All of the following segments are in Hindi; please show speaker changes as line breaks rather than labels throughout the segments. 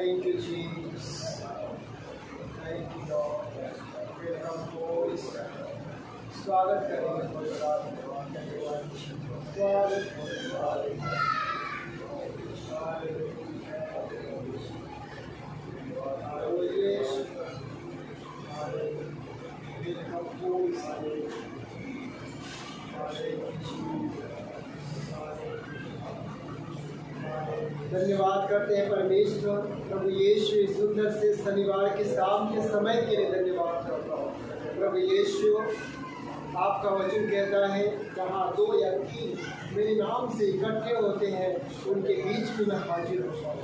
Thank you, Jesus. Thank you, Lord. Welcome, Holy Spirit. स्वागत करेंगे स्वागत धन्यवाद करते हैं परमेश्वर। प्रभु यीशु इस सुंदर से शनिवार के शाम के समय के लिए धन्यवाद करता हूँ। प्रभु यीशु आपका वचन कहता है जहाँ 2 या 3 मेरे नाम से इकट्ठे होते हैं उनके बीच में मैं हाजिर होता हूँ।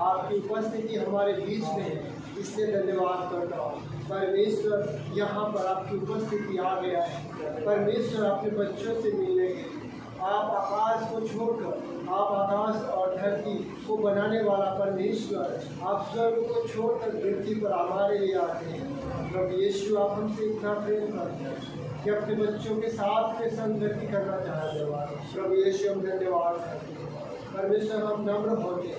आपकी उपस्थिति हमारे बीच में है, इसलिए धन्यवाद करता हूँ। परमेश्वर यहाँ पर आपकी उपस्थिति आ गया है। परमेश्वर अपने बच्चों से मिलने के लिए आप आकाश को छोड़कर, आप आकाश और धरती को बनाने वाला परमेश्वर, आप स्वर्ग को छोड़कर धरती पर हमारे लिए आते हैं। प्रभु यीशु आप हमसे इतना प्रेम करते हैं कि अपने बच्चों के साथ में संगति करना चाहते हैं। प्रभु यीशु हम धन्यवाद करते हैं। परमेश्वर हम नम्र होते हैं,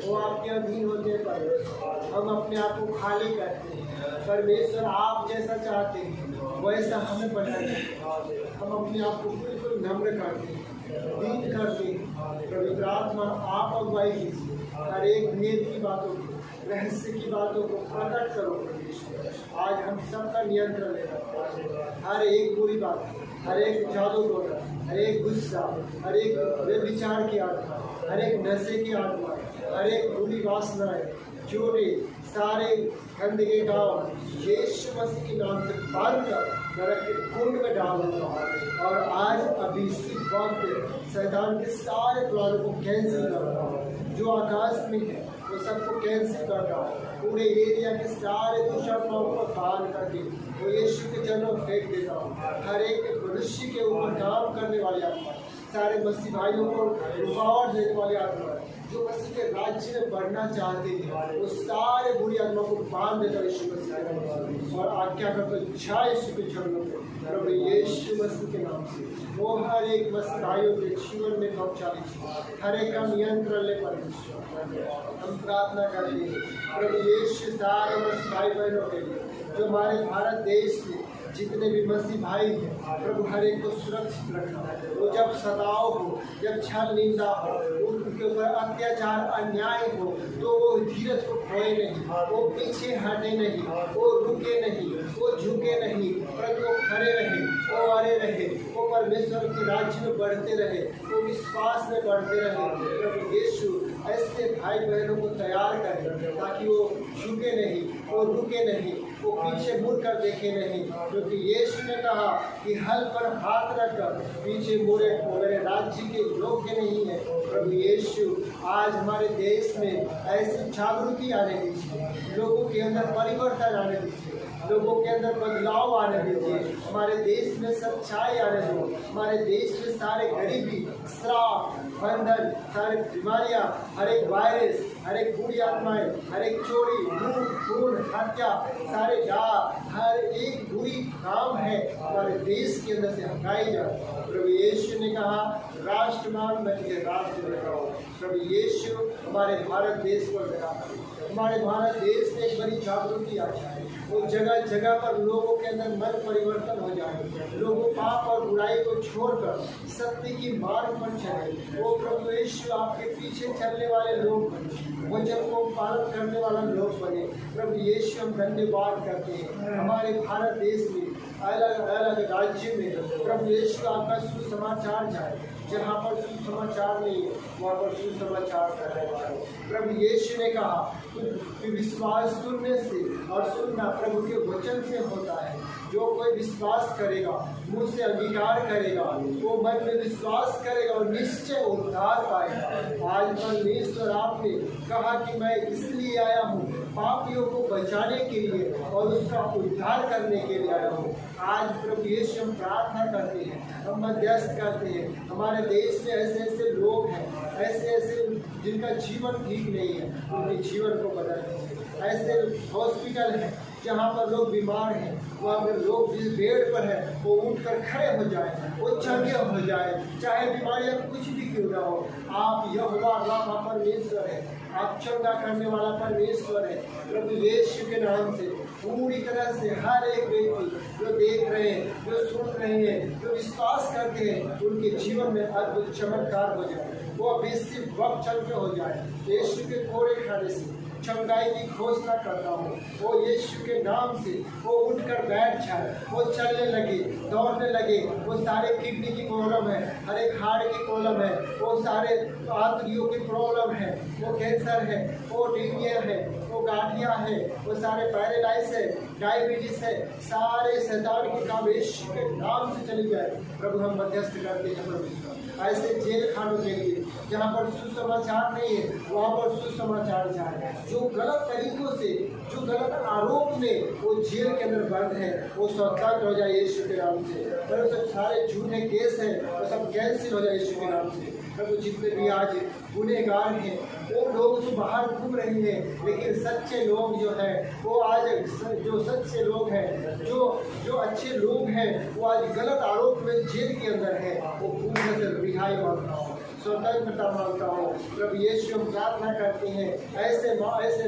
वो आपके अधीन होते हैं। परमेश्वर हम अपने आप को खाली करते हैं। परमेश्वर आप जैसा चाहते हैं वैसा हमें बनाइए। हम अपने आप को बिल्कुल नम्र करते हैं, दीन करते हैं। पवित्र आत्मा आप अगुवाई कीजिए, हर एक भेद की बातों को, रहस्य की बातों को प्रकट करो। आज हम सबका नियंत्रण लेना, हर एक बुरी बात, हर एक जादू टोना, हर एक गुस्सा, हर एक व्यभिचार की आत्मा, हर एक नशे की आत्मा, हर एक बुरी वासनाएं, चोरी, सारे गंदगी गाँव यीशु मसीह के नाम से बांध कर नरक के कुंड में डाल देता हूँ। और आज अभी इसी वक्त शैतान के सारे प्लानों को कैंसिल करता हूँ। जो आकाश में है वो सबको कैंसिल करता हूँ। पूरे एरिया के सारे दुष्टात्माओं को बांध करके वो यीशु के चरणों में फेंक देता हूँ। हर एक मनुष्य के ऊपर काम करने वाली आत्मा, सारे मसीह भाइयों को रुकावट देने वाली आत्मा, जो मसीह के राज्य में बढ़ना चाहते हैं, वो सारे बुरी आत्मा को बांध देता यीशु मसीह के नाम से। और आज्ञा करता छा यीशु के चरणों में प्रभु यीशु मसीह के नाम से वो हर एक मसीह भाइयों के जीवन में पहुँचा दीजिए। हर एक का नियंत्रण ले परमेश्वर हम प्रार्थना करते हैं। प्रभु यीशु सारे मसीह भाई बहनों के लिए जो हमारे भारत देश में जितने भी मसीह भाई हैं, प्रभु हर एक को सुरक्षित रखना। वो जब सताव हो, जब छल निंदा हो, उनके ऊपर अत्याचार अन्याय हो, तो वो धीरज को खोए नहीं, वो पीछे हटे नहीं, वो रुके नहीं, वो झुके नहीं, प्रभु वो खड़े रहे, वो अड़े रहे, वो परमेश्वर के राज्य में बढ़ते रहे, वो विश्वास में बढ़ते रहे। प्रभु यीशु ऐसे भाई बहनों को तैयार करें ताकि वो झुके नहीं, वो रुके नहीं, वो पीछे मुड़ कर देखे नहीं, क्योंकि यीशु ने कहा कि हल पर हाथ रखकर पीछे मुड़े को मेरे राज्य के योग्य नहीं है। प्रभु यीशु आज हमारे देश में ऐसी जागृति आने दीजिए, लोगों के अंदर परिवर्तन आने दीजिए, लोगों के अंदर बदलाव आने दीजिए, हमारे देश में सच्चाई आने दो, हमारे देश में सारे गरीबी, श्राप, बंधन, सारी बीमारियां, हर एक वायरस, हर एक बुरी आत्माएं, हर एक चोरी, लूट, खून, हत्या, सारे डाक, हर एक बुरी काम है हमारे देश के अंदर से हटाई जाए। प्रभु यीशु ने कहा राष्ट्रमान मैं तुझे राष्ट्र देता हूँ। प्रभु यीशु हमारे भारत देश को दया करें, हमारे भारत देश में एक बड़ी जागृति आ जाए, वो जगह जगह पर लोगों के अंदर मन परिवर्तन हो जाए, लोगों पाप और बुराई को छोड़कर सत्य की मार्ग पर चले। वो प्रभु यीशु आपके पीछे चलने वाले लोग बने, वचन को पालन करने वाला लोग बने। प्रभु यीशु हम धन्यवाद करते हैं। हमारे भारत देश में अलग अलग राज्य में प्रभु यीशु आपका सुसमाचार जाए, जहाँ पर सुसमाचार नहीं है वहाँ पर सुसमाचार करना चाहिए। प्रभु यीशु ने कहा कि विश्वास सुनने से और सुनना प्रभु के वचन से होता है। जो कोई विश्वास करेगा, मुँह से अंगीकार करेगा, वो मन में विश्वास करेगा और निश्चय उद्धार पाएगा। आज परमेश्वर आपने कहा कि मैं इसलिए आया हूँ पापियों को बचाने के लिए और उसका उद्धार करने के लिए आया हूँ। आज प्रभु यीशु हम प्रार्थना करते हैं, हम मध्यस्थ करते हैं। हमारे देश में ऐसे ऐसे लोग हैं, ऐसे ऐसे जिनका जीवन ठीक नहीं है, उनके जीवन को बदल दीजिए। ऐसे हॉस्पिटल हैं जहाँ पर लोग बीमार हैं, वहाँ पर लोग जिस बेड पर है वो उठकर खड़े हो जाए, वो चंगे हो जाए, चाहे बीमारियाँ कुछ भी क्यों ना हो। आप यहोवा रामा परमेश्वर है, आप चंगा करने वाला परमेश्वर है। प्रभु यीशु के नाम से पूरी तरह से हर एक व्यक्ति जो देख रहे हैं, जो सुन रहे हैं, जो विश्वास करते हैं, उनके जीवन में अद्भुत चमत्कार हो जाए, वो बेसिक वक्त चंगे हो जाए। यीशु के कोड़े खाने से चंगाई की घोषणा करता हूँ, वो यीशु के नाम से वो उठकर बैठ जाए, वो चलने लगे, दौड़ने लगे। वो सारे किडनी की प्रॉब्लम है, हर एक हार्ट की प्रॉब्लम है, वो सारे आंतरियों की प्रॉब्लम है, वो कैंसर है, वो टीनिया है, वो गाठिया है, वो सारे पैरालाइज है, डायबिटीज है, सारे शैतान के काम यीशु के नाम से चली जाए। प्रभु हम मध्यस्थ करते हैं प्रभु, ऐसे जेल खानों के लिए जहाँ पर सुसमाचार नहीं है वहाँ पर सुसमाचार जाए। जो गलत तरीकों से, जो गलत आरोप में वो जेल के अंदर बंद है, वो स्वतंत्र हो जाए यीशु के नाम से। पर सब सारे झूठे केस हैं वो सब कैंसिल हो जाए यीशु के नाम से। प्रभु जितने भी आज गुनहगार हैं वो लोग तो बाहर घूम रहे हैं, लेकिन सच्चे लोग जो हैं वो आज, जो सच्चे लोग हैं, जो अच्छे लोग हैं वो आज गलत आरोप में जेल के अंदर है। वो पूर्ण से रिहाई मांगता हूँ, स्वतंत्रता मांगता हूँ। प्रभु यीशु हम प्रार्थना करते हैं ऐसे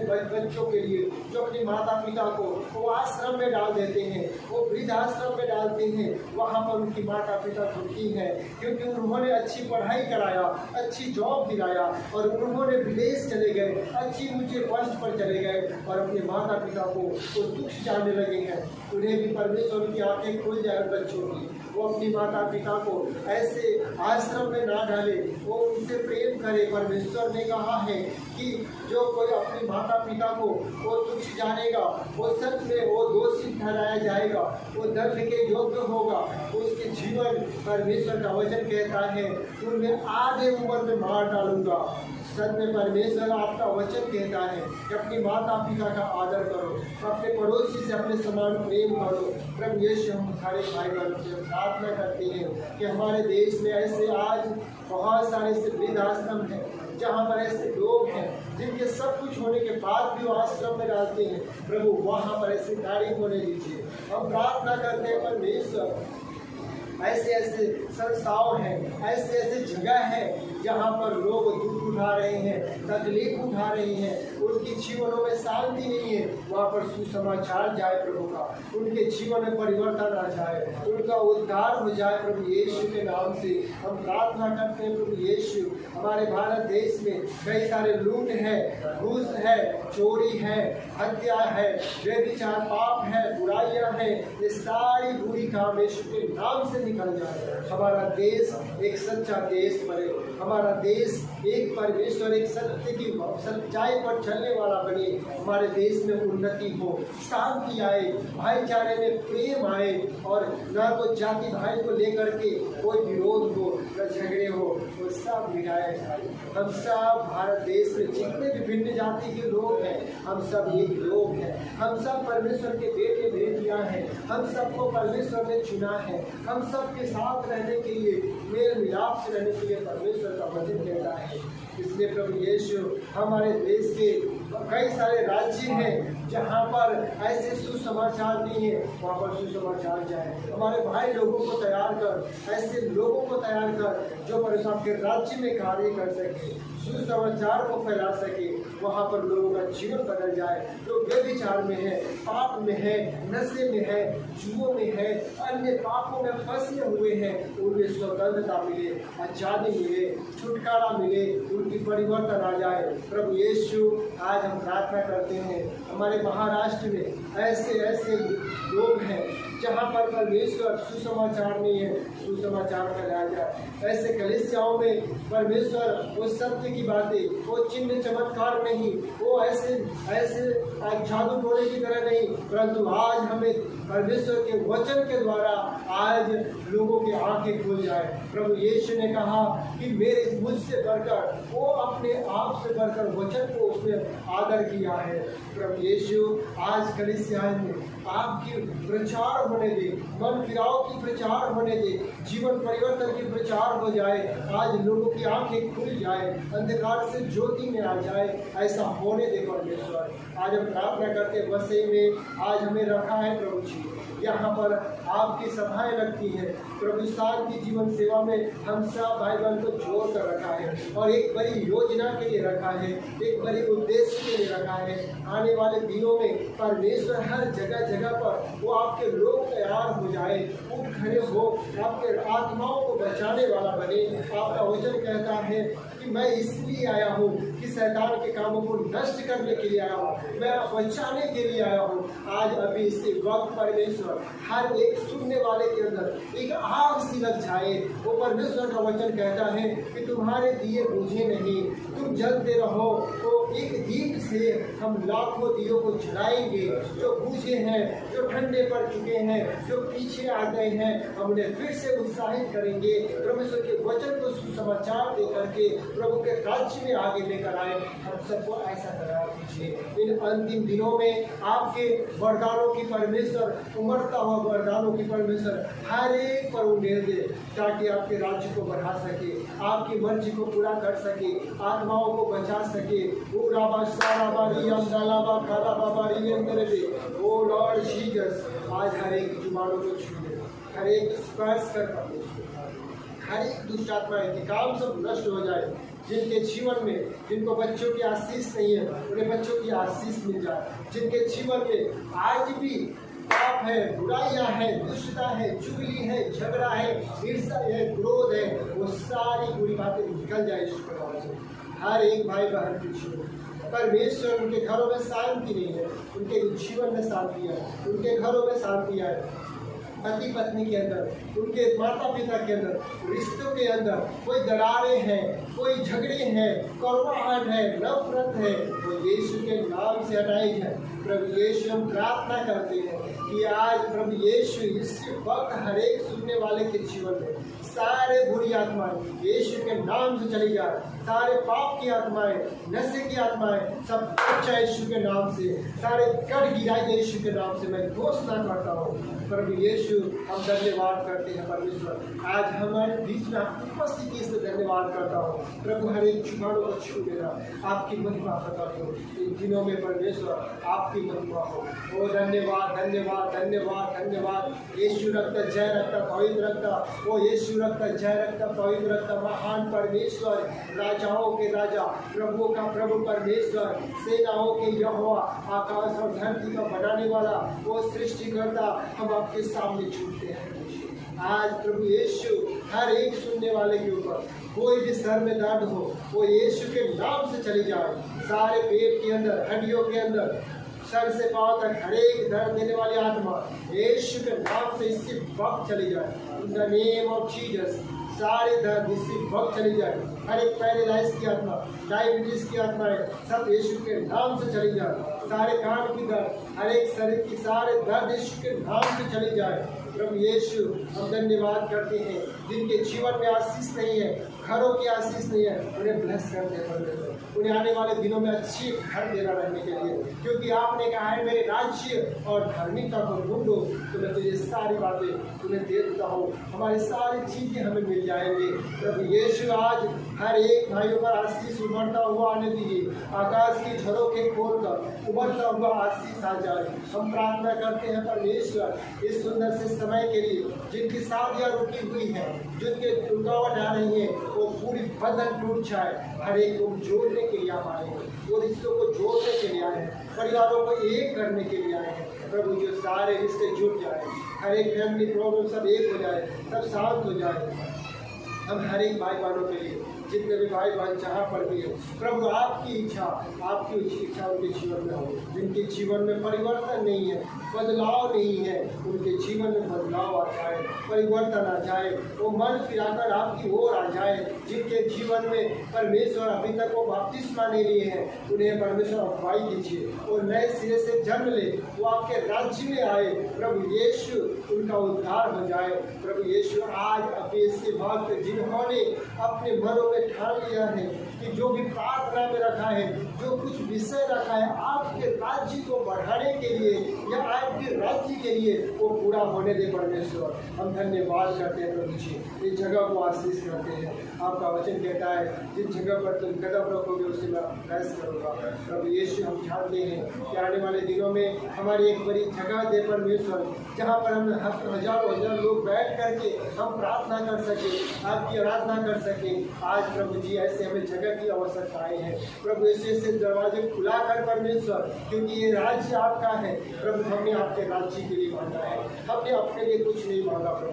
बच्चों के लिए जो अपनी माता पिता को वो आश्रम में डाल देते हैं, वो वृद्धाश्रम में डालते हैं। वहाँ पर उनकी माता पिता दुखी हैं क्योंकि उन्होंने अच्छी पढ़ाई कराया, अच्छी जॉब दिलाया और उन्होंने विदेश चले गए, अच्छी ऊंचे पोस्ट पर चले गए और अपने माता पिता को वो दुख जाने लगे हैं। उन्हें भी परमेश्वर की आंखें खुल जाए बच्चों की, वो अपनी माता पिता को ऐसे आश्रम में ना डाले, वो उनसे प्रेम करे। परमेश्वर ने कहा है कि जो कोई अपने माता पिता को वो तुच्छ जानेगा वो सच में वो दोषी ठहराया जाएगा, वो दंड के योग्य होगा। उसके जीवन परमेश्वर का वचन कहता है कि उन्हें आधे उम्र में मार डालूंगा। सच में परमेश्वर आपका वचन कहता है कि अपनी माता पिता का आदर करो, अपने पड़ोसी से अपने समान प्रेम करो। प्रभु यीशु हम सारे भाई बहनों से प्रार्थना करते हैं कि हमारे देश में ऐसे आज बहुत सारे वृद्धाश्रम हैं जहाँ पर ऐसे लोग हैं जिनके सब कुछ होने के बाद भी वो आश्रम में डालते हैं। प्रभु वहाँ पर ऐसे कार्य होने दीजिए। हम प्रार्थना करते हैं परमेश्वर, ऐसे ऐसे संस्थाओं हैं, ऐसे ऐसे जगह है जहाँ पर लोग दुख उठा रहे हैं, तकलीफ उठा रहे हैं, उनके जीवनों में शांति नहीं है, वहाँ पर सुसमाचार जाए प्रभु का, उनके जीवन में परिवर्तन आ जाए, उनका उद्धार हो जाए। प्रभु यीशु के नाम से हम प्रार्थना करते हैं। प्रभु यीशु हमारे भारत देश में कई सारे लूट है, घूस है, चोरी है, हत्या है, व्यभिचार पाप है, बुराइयां है, ये सारी बुरी काम यीशु के नाम से निकल जाए। हमारा देश एक सच्चा देश बने, हमारा देश एक परमेश्वर, एक सत्य की सच्चाई पर चलने वाला बने। हमारे देश में उन्नति हो, शांति आए, भाईचारे में प्रेम आए और न तो जाति भाई को लेकर के कोई विरोध हो, न झगड़े हो, वो सब मिटाया जाए। हम सब भारत देश में जितने भी भिन्न जाति के लोग हैं, हम सब एक लोग हैं, हम सब परमेश्वर के बेटे बेटियां हैं, हम सबको परमेश्वर ने चुना है। हम सब के साथ रहने के लिए, मेल मिलाप से रहने के लिए परमेश्वर का वचन कहता है। इसलिए प्रभु यीशु हमारे देश के कई सारे राज्य हैं जहाँ पर ऐसे सुसमाचार नहीं है, वहाँ पर सुसमाचार जाए। हमारे भाई लोगों को तैयार कर, ऐसे लोगों को तैयार कर जो परमेश्वर के राज्य में कार्य कर सके, सुसमाचार को फैला सके। वहाँ पर लोगों का जीवन बदल जाए। जो व्यभिचार में है, पाप में है, नशे में है, जुओं में है, अन्य पापों में फंसे हुए हैं, उनमें स्वतंत्रता मिले, आजादी मिले, छुटकारा मिले, उनकी परिवर्तन आ जाए। प्रभु यीशु आज हम प्रार्थना करते हैं हमारे महाराष्ट्र में ऐसे ऐसे लोग हैं जहाँ पर परमेश्वर सुसमाचार नहीं है, सुसमाचार फैलाया जाए। ऐसे कलीसियाओं में परमेश्वर वो सत्य की बातें, वो चिन्ह चमत्कार नहीं नहीं, वो ऐसे जादू टोने की तरह नहीं, परंतु आज हमें परमेश्वर के वचन के द्वारा आज लोगों की आंखें खुल जाए। प्रभु यीशु ने कहा कि मेरे मुझसे बढ़कर वो अपने आप से बढ़कर वचन को उसने आदर किया है। प्रभु यीशु आज कलीसिया में आपकी प्रचार होने दे, मन फिराव की प्रचार होने दे, जीवन परिवर्तन की प्रचार हो जाए, आज लोगों की आंखें खुल जाए, अंधकार से ज्योति में आ जाए, ऐसा होने दे परमेश्वर। आज हम प्रार्थना करते वसे में आज हमें रखा है प्रभु जी, यहाँ पर आपकी सभाएं लगती है प्रभु, शांति जीवन सेवा में हम सब भाई बहन को जोड़ कर रखा है और एक बड़ी योजना के लिए रखा है, एक बड़े उद्देश्य के लिए रखा है। आने वाले दिनों में परमेश्वर हर जगह जगह पर वो आपके लोग तैयार हो जाए, उठ खड़े हो, आपके आत्माओं को बचाने वाला बने। आपका वचन कहता है कि मैं इसलिए आया हूँ कि शैतान के कामों को नष्ट करने के लिए आया हूँ, मैं बचाने के लिए आया हूँ। आज अभी इसी वक्त परमेश्वर हर एक सुनने वाले के अंदर एक आग सी लग जाए। वो परमेश्वर का वचन कहता है कि तुम्हारे दिए बुझे नहीं, तुम जलते रहो। तो एक दीप से हम लाखों दियों को जलाएंगे, जो बुझे हैं, जो ठंडे पड़ चुके हैं, जो पीछे आ गए हैं, हम उन्हें फिर से उत्साहित करेंगे। परमेश्वर के वचन को सुसमाचार दे करके प्रभु के राज्य में आगे लेकर आए। हम सबको ऐसा करा दीजिए। इन अंतिम दिनों में आपके वरदानों की परमेश्वर, उमड़ता हुआ वरदानों की परमेश्वर हर एक पर उंडेल दे, ताकि आपके राज्य को बढ़ा सके, आपकी मर्जी को पूरा कर सके, आत्माओं को बचा सके। ओ लॉर्ड जीसस, आज हर एक जुबानों को छू ले, हर एक स्पर्श कर पाए, हर एक दुष्ट आत्माएं के काम सब नष्ट हो जाए। जिनके जीवन में, जिनको बच्चों की आशीष नहीं है, उन्हें बच्चों की आशीष मिल जाए। जिनके जीवन में आज भी पाप है, बुराइयां है, दुष्टता है, चुगली है, झगड़ा है, ईर्ष्या है, क्रोध है, वो सारी बुरी बातें निकल जाए इस प्रकार से। हर एक भाई बहन के जीवन परमेश्वर, उनके घरों में शांति नहीं है, उनके जीवन में शांति है, उनके घरों में शांति है, पति पत्नी के अंदर, उनके माता पिता के अंदर, रिश्तों के अंदर कोई दरारें हैं, कोई झगड़े हैं, कड़वाहट है, नफरत है, वो यीशु के नाम से हटाई है। प्रभु यीशु, हम प्रार्थना करते हैं कि आज प्रभु यीशु इस वक्त हर एक सुनने वाले के जीवन में सारे बुरी आत्माएं यीशु के नाम से चली जाए, सारे पाप की आत्माएं, नशे की आत्माएं सब बच्चा यीशु के नाम से, सारे कट गिराए यीशु के नाम से मैं घोषणा करता हूँ। प्रभु यीशु, हम धन्यवाद करते हैं परमेश्वर, आज हमारे बीच में उपस्थिति से धन्यवाद करता हूँ। प्रभु हर एक जुबानों को छू लेना, आपकी महिमा प्रकट हो इन दिनों में परमेश्वर, आपकी महिमा हो। ओ धन्यवाद धन्यवाद धन्यवाद धन्यवाद। यीशु रक्त जय रक्त पवित्र रक्त, ओ यीशु रक्त जय रक्त पवित्र रक्त, महान परमेश्वर, राजाओं के राजा, प्रभुओं का प्रभु परमेश्वर, सेनाओं के यहोवा, आकाश और धरती का बनाने वाला, वो सृष्टिकर्ता, हम आपके सामने झूठते हैं। आज प्रभु यीशु हर एक सुनने वाले के ऊपर कोई भी सर में दर्द हो, वो यीशु के नाम से चली जाए। सारे पेट के अंदर, हड्डियों के अंदर, सर से पांव तक हर एक दर्द देने वाली आत्मा यीशु के नाम से इसी वक्त चली जाए। In the name of Jesus, सारे दर्द इसी वक्त चली जाए। हर एक पैरालाइज की आत्मा, डायबिटीज की आत्माएं सब यीशु के नाम से चली जाए। सारे कान की दर्द, हर एक शरीर की सारे दर्द यीशु के नाम से चली जाए। प्रभु यीशु, हम धन्यवाद करते हैं जिनके जीवन में आशीष नहीं है, घरों की आशीष नहीं है, उन्हें ब्लेस करते हैं परमेश्वर, उन्हें आने वाले दिनों में अच्छी घर देना रहने के लिए, क्योंकि आपने कहा है मेरे राज्य और धार्मिकता को ढूंढो तो मैं तुझे सारी बातें तुम्हें दे देता हूँ। हमारी सारी चीजें हमें मिल जाएंगे। प्रभु यीशु, आज हर एक भाइयों पर आशीष उभरता हुआ आने दीजिए, आकाश की झरोखे खोलकर उभरता हुआ आशीष आ जाए। हम प्रार्थना करते हैं परमेश्वर, इस सुंदर से समय के लिए, जिनकी शादियाँ रुकी हुई है, जिनके रुकावट आ रही है, वो पूरी बंधन टूट जाए। हर एक को जोड़ने के लिए आप आए हैं, वो रिश्तों को जोड़ने के लिए आए हैं, परिवारों को एक करने के लिए आए हैं। प्रभु, जो सारे रिश्ते जुड़ जाए, हर एक फैमिली प्रॉब्लम सब एक हो जाए, सब शांत हो जाए। हम हर एक भाई बहनों के लिए जितने भी भाई बहन जहाँ पर भी है, प्रभु आपकी इच्छा उनके जीवन में हो। जिनके जीवन में परिवर्तन नहीं है, बदलाव नहीं है, उनके जीवन में बदलाव आ जाए, परिवर्तन आ जाए, वो मन फिराकर आपकी ओर आ जाए। जिनके जीवन में परमेश्वर अभी तक वो बपतिस्मा नहीं लिए हैं, उन्हें परमेश्वर अगुवाई कीजिए और नए सिरे से जन्म ले, वो आपके राज्य में आए। प्रभु यीशु उनका उद्धार हो जाए। प्रभु यीशु आज अभी इसके वक्त जिन्होंने अपने मनों में ठान लिया है कि जो भी प्रार्थना में रखा है, जो कुछ विषय रखा है आपके राज्य को बढ़ाने के लिए या आपके राज्य के लिए, वो पूरा होने दे परमेश्वर। हम धन्यवाद करते हैं प्रभु जी, इस जगह को आशीष करते हैं। आपका वचन कहता है जिस जगह पर तुम कदम रखोगे उसे मैं फैस करूँगा। प्रभु यीशु हम जानते हैं कि आने वाले दिनों में हमारी एक बड़ी जगह दे परमेश्वर, जहाँ पर हम हजारों लोग बैठ करके हम प्रार्थना कर सके, आपकी आराधना कर सके। आज प्रभु जी ऐसे हमें जगह की आवश्यकताएं हैं। प्रभु ऐसे दरवाजे खुला कर परमेश्वर, क्योंकि ये राज्य आपका है। प्रभु हमने आपके राज्य के लिए मांगा है, हमने अपने लिए कुछ नहीं मांगा प्रभु।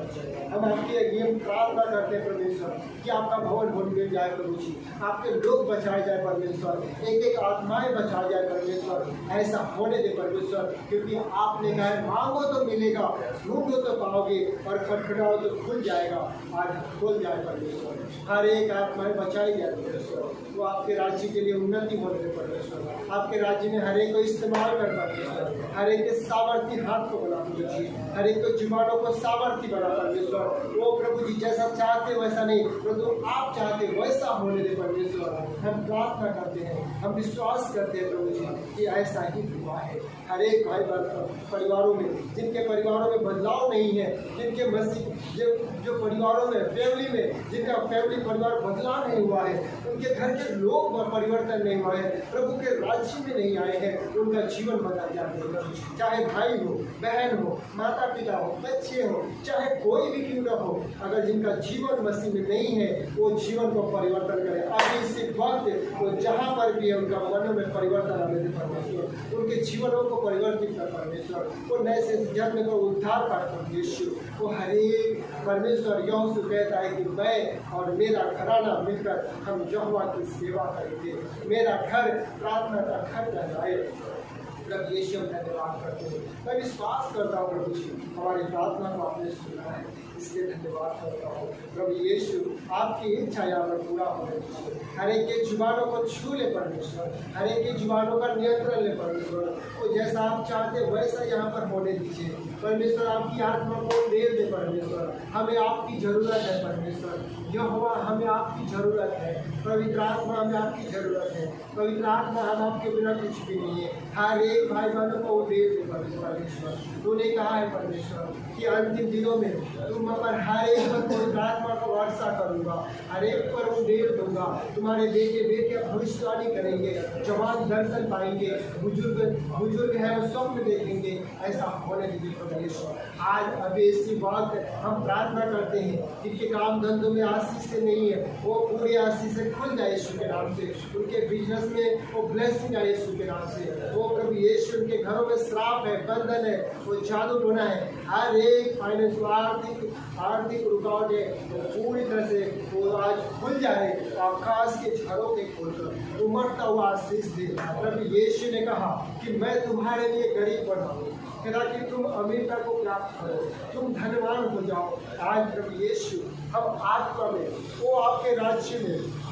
हम आपके लिए प्रार्थना करते हैं परमेश्वर कि आपका भवन मिल जाए प्रभु जी, आपके लोग बचाए जाए परमेश्वर, एक एक आत्माएं बचाई जाए परमेश्वर। ऐसा होने दे परमेश्वर, क्योंकि आपने कहा है मांगो तो मिलेगा, ढूंढो तो पाओगे और खटखटाओ तो खुल जाएगा। आज खुल जाए परमेश्वर, हर एक आत्माएं बचाई जाए परमेश्वर। वो आपके राज्य के लिए उन्नति होने दे परमेश्वर, आपके राज्य में हर एक को इस्तेमाल कर परमेश्वर, हर एक के सामर्थ्य हाथ को बना प्रभु जी, हर एक को जुबानों को सामर्थ्य बना परमेश्वर। वो प्रभु जी जैसा चाहते वैसा नहीं, प्रभु आप चाहते वैसा होने दे परमेश्वर। हम प्रार्थना करते हैं, हम विश्वास करते हैं प्रभु जी कि ऐसा ही हुआ है। हर एक भाई परिवारों में, जिनके परिवारों में बदलाव नहीं है, जिनके मसीह जो परिवारों में फैमिली में जिनका फैमिली परिवार बदलाव नहीं हुआ है, उनके घर के लोग परिवर्तन नहीं हुआ है, प्रभु के राज्य में नहीं आए हैं, उनका जीवन बदल जाते हैं। चाहे भाई हो, बहन हो, माता पिता हो, बच्चे हो, चाहे कोई भी क्यों न हो, अगर जिनका जीवन मसीह में नहीं है, वो जीवन को परिवर्तन करे। अभी इसी वक्त वो जहाँ पर भी है उनका मनों में परिवर्तन आने दे परमेश्वर, उनके जीवनों को परिवर्तित कर परमेश्वर, वो नए से जन्म को उद्धार कर परमेश्वर। वो हर एक परमेश्वर यहोशू कहता है कि मैं और मेरा घराना मिलकर हम यहोवा की सेवा करेंगे, मेरा घर प्रार्थना का घर कहलाए। प्रभु यीशु हम धन्यवाद करते हैं। मैं विश्वास करता हूँ प्रभु जी हमारी प्रार्थना को आपने सुना है, इसलिए धन्यवाद करता हूँ। प्रभु यीशु आपकी इच्छा यहाँ पर पूरा होने दीजिए, हर एक के जुबानों को छू ले परमेश्वर, हर एक के जुबानों का नियंत्रण ले परमेश्वर। वो जैसा आप चाहते वैसा यहाँ पर होने दीजिए परमेश्वर। आपकी आत्मा को दे दे परमेश्वर, हमें आपकी ज़रूरत है परमेश्वर। यहोवा हमें आपकी ज़रूरत है, पवित्र आत्मा हमें आपकी ज़रूरत है। पवित्र आत्मा हम आपके बिना कुछ भी नहीं है। हर एक भाई बहनों को वो दे दे परमेश्वर। तूने कहा है परमेश्वर कि अंतिम दिनों में तुम पर हर एक पर पवित्र आत्मा को वर्षा करूँगा, हर एक पर वो दे दूँगा। तुम्हारे बेटे बेटियाँ भविष्यवाणी करेंगे, जवान दर्शन पाएंगे, बुजुर्ग है वो स्वप्न देखेंगे। ऐसा होने दीजिए परमेश्वर। आज अभी इसी बात हम प्रार्थना करते हैं जिनके काम धंधों में आशीष से नहीं है, वो पूरी आशीष से खुल जाए यीशु के नाम से। उनके बिजनेस में वो ब्लेसिंग आए यीशु के नाम से। वो प्रभु यीशु उनके घरों में श्राप है, बंधन है, वो जादू टोना है, हर एक फाइनेंस आर्थिक रुकावट है, तो पूरी तरह से वो आज खुल जाए। आकाश के झरोखे खोलकर उमड़ता हुआ आशीष दे। प्रभु यीशु ने कहा कि मैं तुम्हारे लिए गरीब बनाऊँ ताकि तुम अमीरता को प्राप्त करो, तुम धनवान हो जाओ। आज प्रभु यीशु हम आत्मा में, वो आपके राज्य में,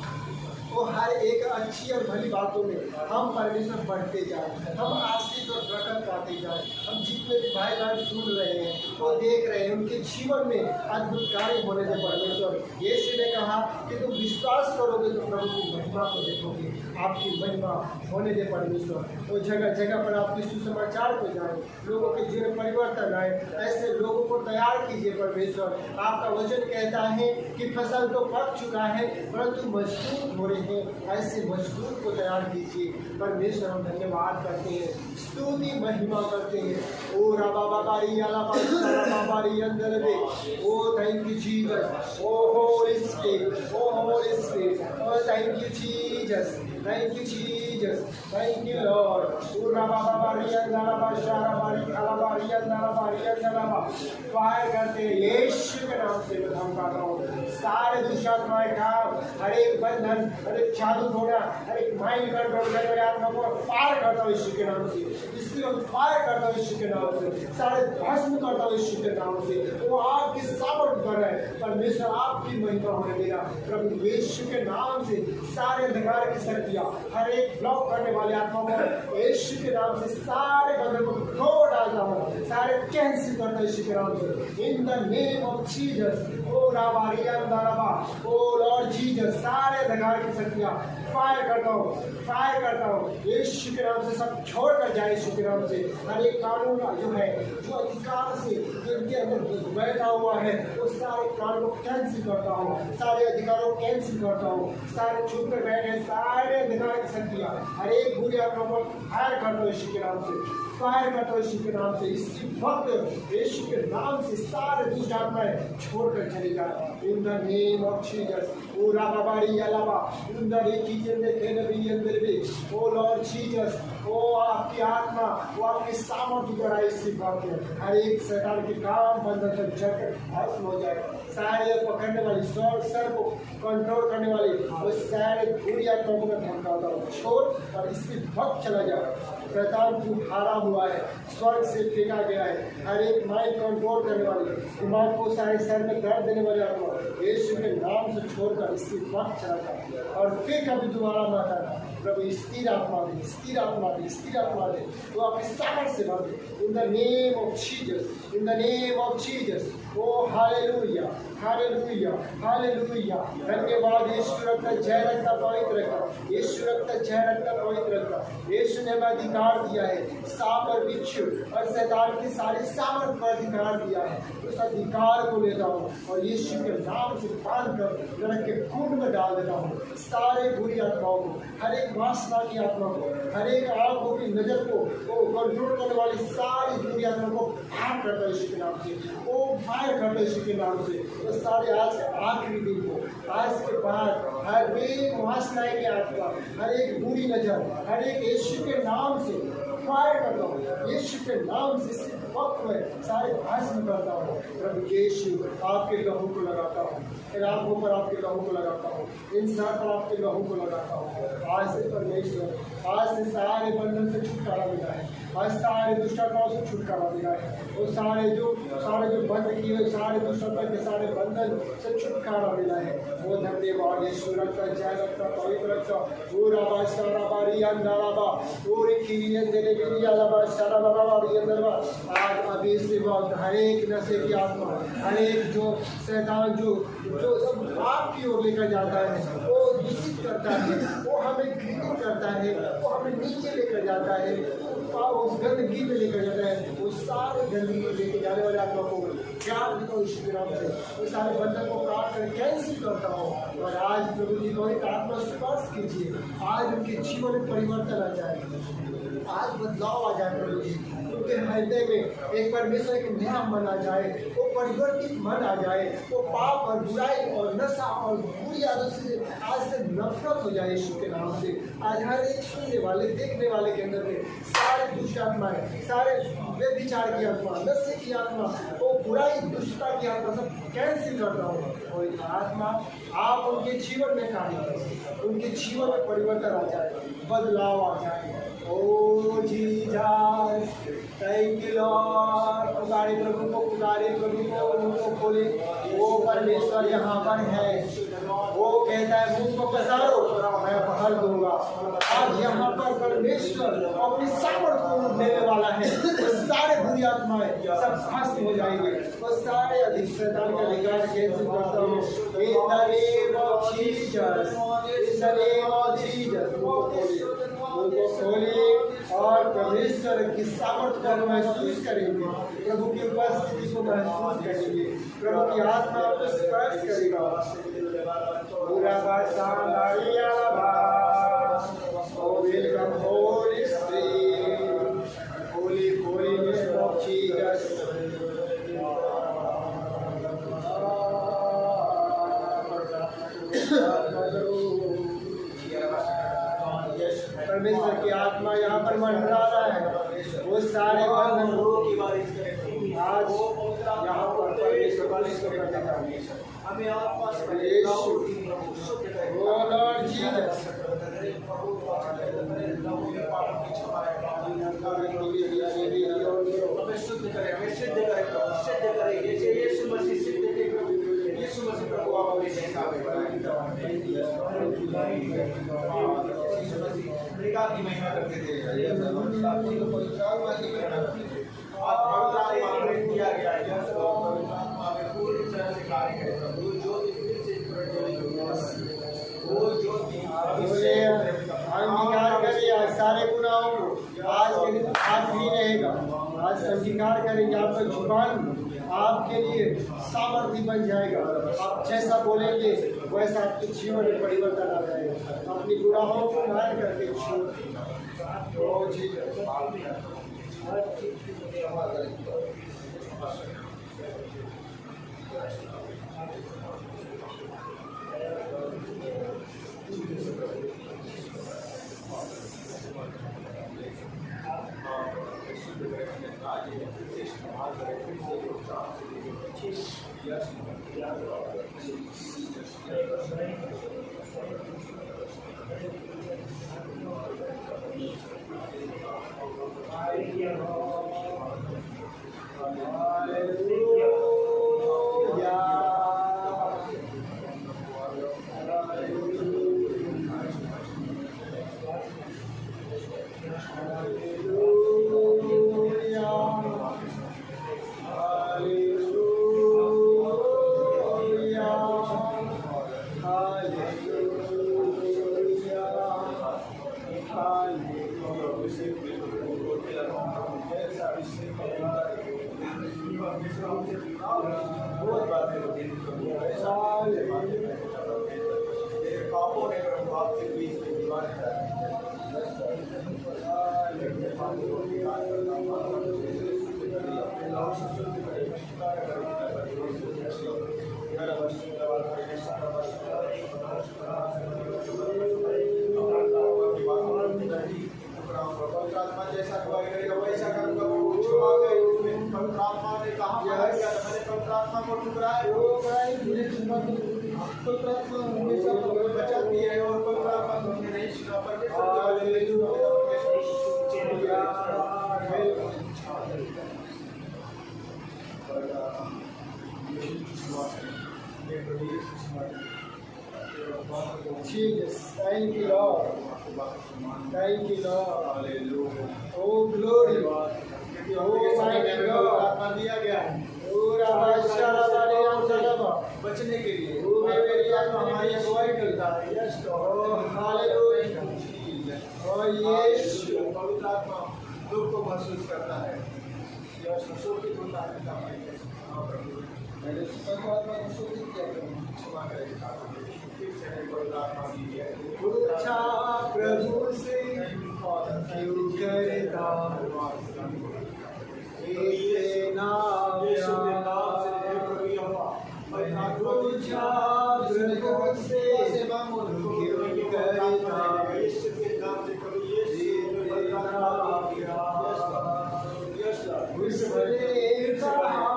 वो हर एक अच्छी और भली बातों में हम परमेश्वर बढ़ते जाए, हम आशीष और बरकत पाते जाए। हम जितने भी भाई बहन सुन रहे हैं, वो देख रहे हैं, उनके जीवन में अद्भुत कार्य होने से परमेश्वर। यीशु ने कहा कि तुम विश्वास करोगे तो प्रभु की महिमा को देखोगे, आपकी महिमा होने दे परमेश्वर। वो जगह जगह पर आपके सुसमाचार को जाए, लोगों के जीवन परिवर्तन आए, ऐसे लोगों को तैयार कीजिए परमेश्वर। आपका वचन कहता है कि फसल तो पक चुका है परंतु मजबूत हो रहे हैं, ऐसे मजदूर को तैयार कीजिए परमेश्वर। हम धन्यवाद करते हैं, स्तुति महिमा करते हैं। ओ राबा बाबारी आला बाबारी अंदर में, oh thank you Jesus, oh Holy Spirit, oh Holy Spirit, oh thank you Jesus, thank you Jesus, thank you Lord. ओ राबा फायर करते हैं यीशु के नाम से मैं धमकाता हूँ। सारे दुष्टात्माएं काम, हर एक बंधन, हर एक जादू टोना, हर एक माइंड कंट्रोल करने वाले आत्मा को फायर करता हूँ यीशु के नाम से। इसलिए फायर करता हूँ यीशु के नाम से, सारे भस्म करता हूँ यीशु के नाम से। वो आपकी सामर्थ कर रहे हैं, परमेश्वर आपकी महिमा होने देगा प्रभु यीशु के नाम से। सारे अंधकार की शक्तियाँ, हर एक ब्लॉक करने वाले आत्मा को यीशु के नाम से सारे बंधन को तोड़ डालता हूँ, सारे कैंसिल करता हूँ यीशु के नाम से। In the name of Jesus, O Lord Jesus, सारे अंधकार की शक्तियाँ फायर करता हूँ यीशु के नाम से। सब छोड़ कर जाए यीशु के नाम से। हर एक कानून जो है, जो अधिकार से जो इनके अंदर बैठा हुआ है, वो सारे कानून को कैंसिल करता हूँ, सारे अधिकारों को कैंसिल करता हूँ। सारे छुप कर बैठे सारे अधिकार की शक्तियाँ, हर एक बुरी आत्मा को फायर करता हूँ यीशु के नाम से, फायर करता हूँ यीशु के नाम से। इसी वक्त यीशु के नाम से सारे दुष्ट आत्माएं छोड़कर चले जाए। In the name of Jesus, ओ राबाबारी यालाबा, इन द किचन में खेलबी अंदर भी, ओ लॉर्ड जीसस, ओ आपकी आत्मा, वो आपकी सामर्थ्य द्वारा इसी वक्त हर एक शैतान के काम बंधन से जड़ भस्म हो जाए। सारे पकड़ने वाली सर को कंट्रोल करने वाली वो सारे बुरी आत्माओं को मैं धमकाता हूँ, छोड़ और इसी वक्त चला जाए। शैतान को हारा हुआ है, स्वर्ग से फेंका गया है। हर एक माइंड कंट्रोल करने वाले, दिमाग को सारे सर में दर्द देने वाले आत्मा यीशु के नाम से छोड़कर इसी वक्त चला जाए और फिर कभी दोबारा मत आना। प्रभु स्थिर आत्मा दे, स्थिर आत्मा दे, स्थिर आत्मा दे, तो आपकी सामर्थ से भर दे। In the name of Jesus, in the name of Jesus. Oh hallelujah, hallelujah, hallelujah. धन्यवाद यीशु रक्त, जय रक्त, पवित्र रक्त, यीशु रक्त, जय रक्त, पवित्र रक्त। यीशु ने हमें अधिकार दिया है, सांप और बिच्छू और शैतान की सारी सामर्थ पर अधिकार दिया है। उस अधिकार को लेता हूँ और यीशु के नाम से बांध कर नरक के कुंड में डाल देता हूँ। सारे बुरी आत्माओं को, हर एक वासना की आत्मा को, हर एक आंखों की नजर को कंट्रोल करने वाली सारी बुरी आत्मा को फायर करता है यीशु के नाम से, वो फायर करता है यीशु के नाम से। तो सारे आज के आखिरी दिन को, आज के बाद हर एक वासनाएं की आत्मा, हर एक बुरी नजर, हर एक यीशु के नाम से फायर करता हूँ, यीशु के नाम से इस वक्त में सारे भस्म करता हूँ। प्रभु यीशु आपके लहू को लगाता हूँ, इन आंखों पर आपके लहू को लगाता हूँ, इन सर पर आपके लहू को लगाता हूँ। आज से परमेश्वर, आज से सारे बंधन से छुटकारा मिला है, आज सारे दुष्टात्माओं से छुटकारा मिला है। वो सारे जो बंद किए हुए सारे दुष्टात्मा के सारे बंधन से छुटकारा मिला है। वो धन्यवाद यीशु रखता, जय रखता, पवित्र रखता। वो राबा सारा बारी अंधाराबा, वो रिखी अंधेरे बिरी आलाबा सारा बाबा बारी अंदरबा। आज अभी इस वक्त हर एक नशे की आत्मा, हर एक जो शैतान जो आपकी ओर लेकर जाता है, वो दूषित करता है, वो हमें घृणित करता है, वो हमें नीचे लेकर जाता है, उस गंदगी में लेकर जाता है। वो सारे गंदगी में लेकर जाने वाले आत्मा को ज्ञान देता हूँ यीशु के नाम से। वो सारे बंधन को काट कर कैंसिल करता हूँ। और आज प्रभु जी को एक आत्मा स्पर्श कीजिए, आज उनके जीवन में परिवर्तन आ जाए, आज बदलाव आ जाए प्रभु जी। उनके हृदय में एक परमेश्वर एक नया मन आ जाए, वो परिवर्तित मन आ जाए, वो पाप और बुराई और नशा और बुरी आदत से आज से नफरत हो जाए यीशु के नाम से। आज हर एक सुनने वाले, देखने वाले के अंदर में सारे दुष्ट आत्माएं, सारे व्यभिचार की आत्मा, नशे की आत्मा, वो बुराई दुष्टता की आत्मा सब कैंसिल करता हूँ। और आत्मा आप उनके जीवन में कार्य करें, उनके जीवन में परिवर्तन आ जाए, बदलाव आ जाए। ओ जीसस, थैंक यू लॉर्ड। पुकारे प्रभु को, पुकारे प्रभु को, उनको खोले। वो परमेश्वर यहाँ पर है, वो कहता है मुंह को पसारो मैं बाहर दूंगा। आज यहाँ पर परमेश्वर अपनी सामर्थ को देने वाला है। वो सारे बुरी आत्माएं सब भस्म हो जाएंगे, वो सारे अधिक शैतान के अधिकार कैंसिल करता हूँ। इन the name of Jesus, in the name of Jesus. उनको खोलिए और परमेश्वर की सामर्थ को महसूस करेंगे, प्रभु की उपस्थिति को महसूस करेंगे, प्रभु की आत्मा को स्पर्श करेगा। पूरा welcome Holy spirit, Holi holy name of Jesus. परमेश्वर की आत्मा यहाँ पर मंडरा रहा है, वो सारे बंधन
की बारिश करें
आज यहाँ पर परमेश्वर
हमें आत्मा से
यीशु
शुद्ध करें।
ओ लॉर्ड जीसस
हमें शुद्ध करें, हमें सिद्ध करें प्रभु, सिद्ध करें जैसे यीशु मसीह सिद्ध थे प्रभु। यीशु मसीह प्रभु आप हमें सिखावे की महिमा करते थे। आत्मा में दिया गया है, आत्मा में पूरी तरह से कार्य करे प्रभु। वो ज्योति फिर से प्रज्वलित हो, वो ज्योति
अंगीकार करें आज सारे गुनाहों को। आज के दिन आखिरी रहेगा। आज अंगीकार करेंगे आपका जुबान आपके लिए सामर्थ्य बन जाएगा। आप जैसा बोलेंगे वैसा आपके जीवन में परिवर्तन आ जाएगा। अपनी गुनाहों को मार करके छोड़ ओ जीसस
बचाती है और कोई नहीं सुना
Jesus, thank you Lord. Thank you Lord. Oh glory. Oh mighty God.
आत्मा दिया गया है
पूरा बादशाह वाले अंसलबा
बचने के लिए।
वो मेरी आत्मा
हमारी अगुवाई करता है। Yes
Oh hallelujah. Oh यीशु
पवित्र आत्मा दुख को महसूस करता है। यस शोकित होता है पिता हाँ प्रभु मैंने आत्मा को शोकित किया क्षमा करेगा। फिर से पवित्र आत्मा दीजिए।
पूछा प्रभु से क्यों करता इतना पूछा प्रभु से क्यों करता उसने कहा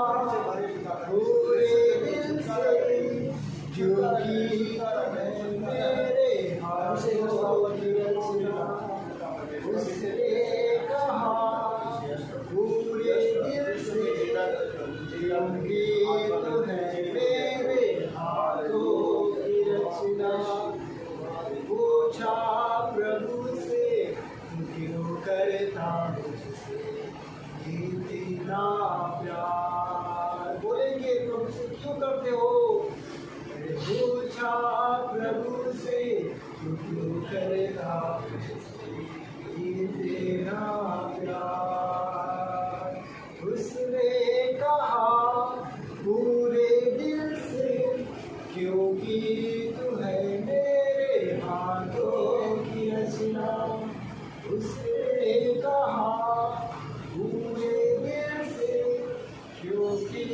पूरे दिल से क्योंकि मेरे हाथों की रचना उसने कहा पूरे दिल से क्योंकि तूने मेरे हाथों की रचना पूछा प्रभु से क्यों करता इतना प्यार बोलेंगे प्रभु से क्यों करते हो पूछा प्रभु से क्यों करेगा इतना प्यार उसने कहा पूरे दिल से क्योंकि तू है मेरे हाथों की रचना उसने कहा पूरे दिल से क्योंकि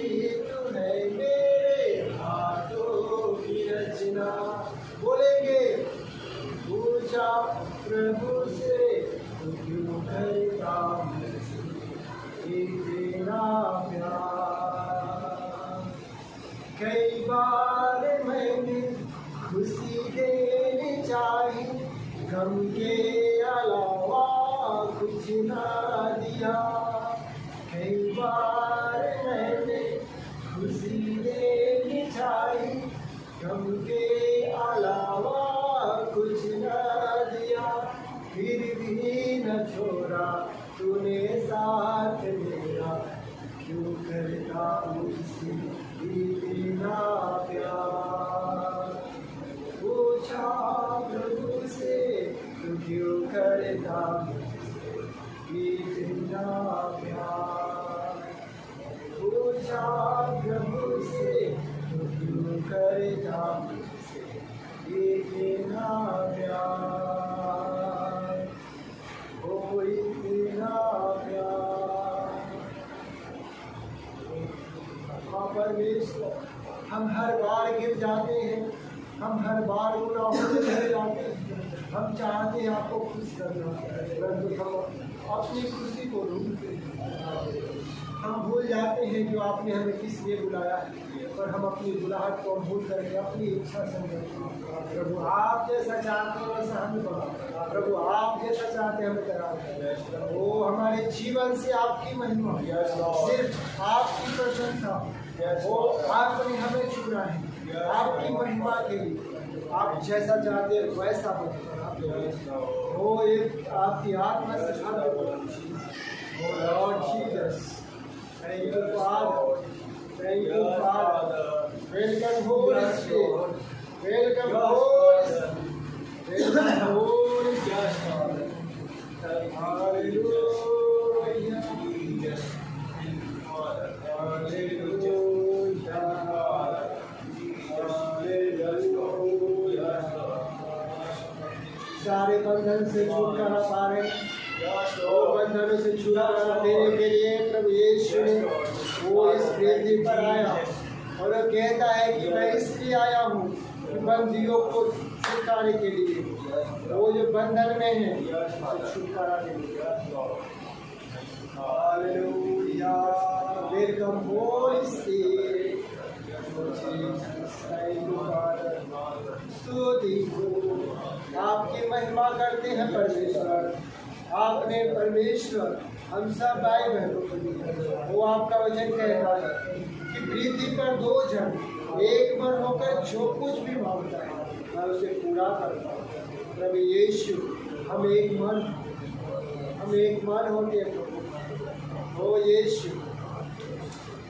तू है मेरे हाथों की रचना बोलेंगे पूछा प्रभु से क्यों करता ना दिया। कई बार मैंने खुशी दे मिठाई, गम के अलावा कुछ न दिया, फिर भी न छोड़ा तूने साथ मेरा, क्यों करता मुझसे इतना प्यार। पूछा प्रभु से तू क्यों करता मुझसे इतना प्यार। पूछा प्रभु से तू क्यों करता मुझसे इतना प्यार। ओ इतना प्यार। हाँ परमेश्वर, हम हर बार गिर जाते हैं, हम हर बार गुनाहों में चले जाते हैं, हम चाहते हैं आपको खुश करना, परंतु हम अपनी खुशी को ढूंढते हैं। हम भूल जाते हैं जो आपने हमें किस लिए बुलाया है, और हम अपनी बुलाहट को भूल करके अपनी इच्छा समझते हैं। प्रभु आप जैसा चाहते हैं वैसा हमें करा, प्रभु आप जैसा चाहते हैं हमें करा। वो हमारे जीवन से आपकी महिमा, सिर्फ आपकी प्रशंसा, वो आपने हमें चुना है आपकी महिमा के लिए। आप जैसा चाहते हैं वैसा हो। वो एक आपकी आत्मा से Lord Jesus, thank you Father, thank you father. Welcome Holy spirit, welcome Holy spirit, welcome Holy Spirit. Hallelujah, सारे बंधन से छुटकारा पा रहे, और बंधनों से छुटकारा देने के लिए प्रभु यीशु ने वो इस पृथ्वी पर आया, और वो कहता है कि मैं इसलिए आया हूँ कि बंदियों को छुटकारे के लिए, वो जो बंधन में है उसे छुटकारा देने। हालेलुया, वेलकम होली स्पिरिट, स्तुति हो, आपकी महिमा करते हैं परमेश्वर। आपने परमेश्वर हम सब भाई बहनों को दिया, वो आपका वचन कहता है कि पृथ्वी पर दो जन एक मन होकर जो कुछ भी मांगता है मैं उसे पूरा करता हूँ। प्रभु यीशु, हम एक मन होते हैं प्रभु। ओ यीशु,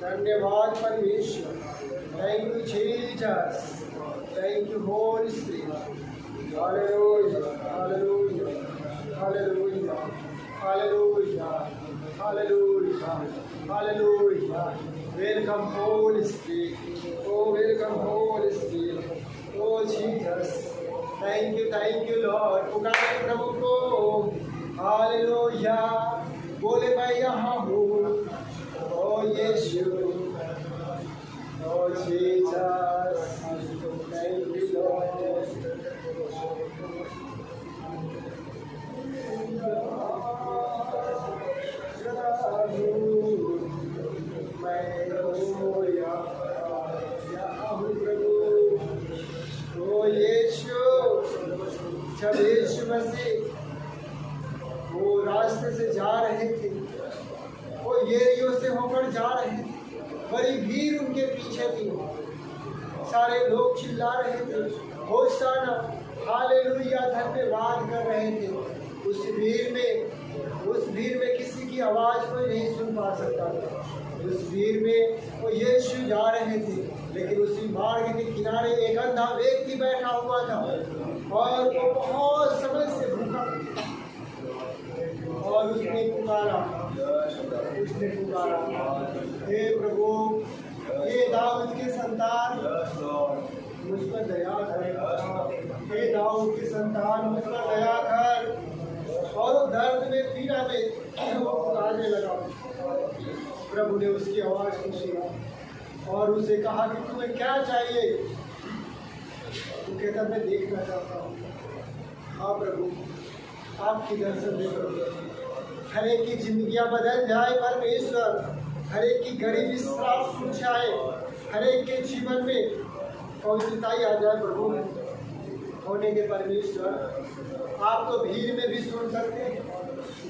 धन्यवाद परमेश्वर, thank you Jesus, thank you Holy Spirit. Hallelujah, hallelujah, hallelujah, hallelujah, hallelujah, hallelujah. Welcome Holy Spirit, O welcome Holy Spirit, O Jesus, thank you Lord. पुकारे प्रभु को, हालेलुया, बोले मैं यहाँ हूँ। ओ यीशु, O Jesus, thank you Lord. जब यीशु मसीह वो रास्ते से जा रहे थे, वो यरीहो से होकर जा रहे थे, बड़ी भीड़ उनके पीछे थी, सारे लोग चिल्ला रहे थे होशाना, हालेलुया, धन्यवाद कर रहे थे। उस भीड़ में किसी की आवाज़ कोई नहीं सुन पा सकता था। उस भीड़ में वो यीशु जा रहे थे, लेकिन उसी मार्ग के किनारे एक अंधा व्यक्ति बैठा हुआ था, और वो बहुत समय से भूखा, और उसने पुकारा, हे प्रभु, हे दाऊद के संतान, मुझ पर दया कर। हे दाऊद की संतान, मुझ पर दया कर। और दर्द में, पीड़ा में वो पुकारने लगा। प्रभु ने उसकी आवाज़ को सुना और उसे कहा कि तुम्हें क्या चाहिए। वो कहता मैं देखना चाहता हूँ। हाँ प्रभु, आपकी दर्शन दे प्रभु। हर एक की जिंदगियाँ बदल जाए परमेश्वर, हर एक की गरीबी श्राप छूट जाए, हर एक के जीवन में पवित्रताई आ जाए प्रभु। होने के परमेश्वर, आप तो भीड़ में भी सुन सकते हैं,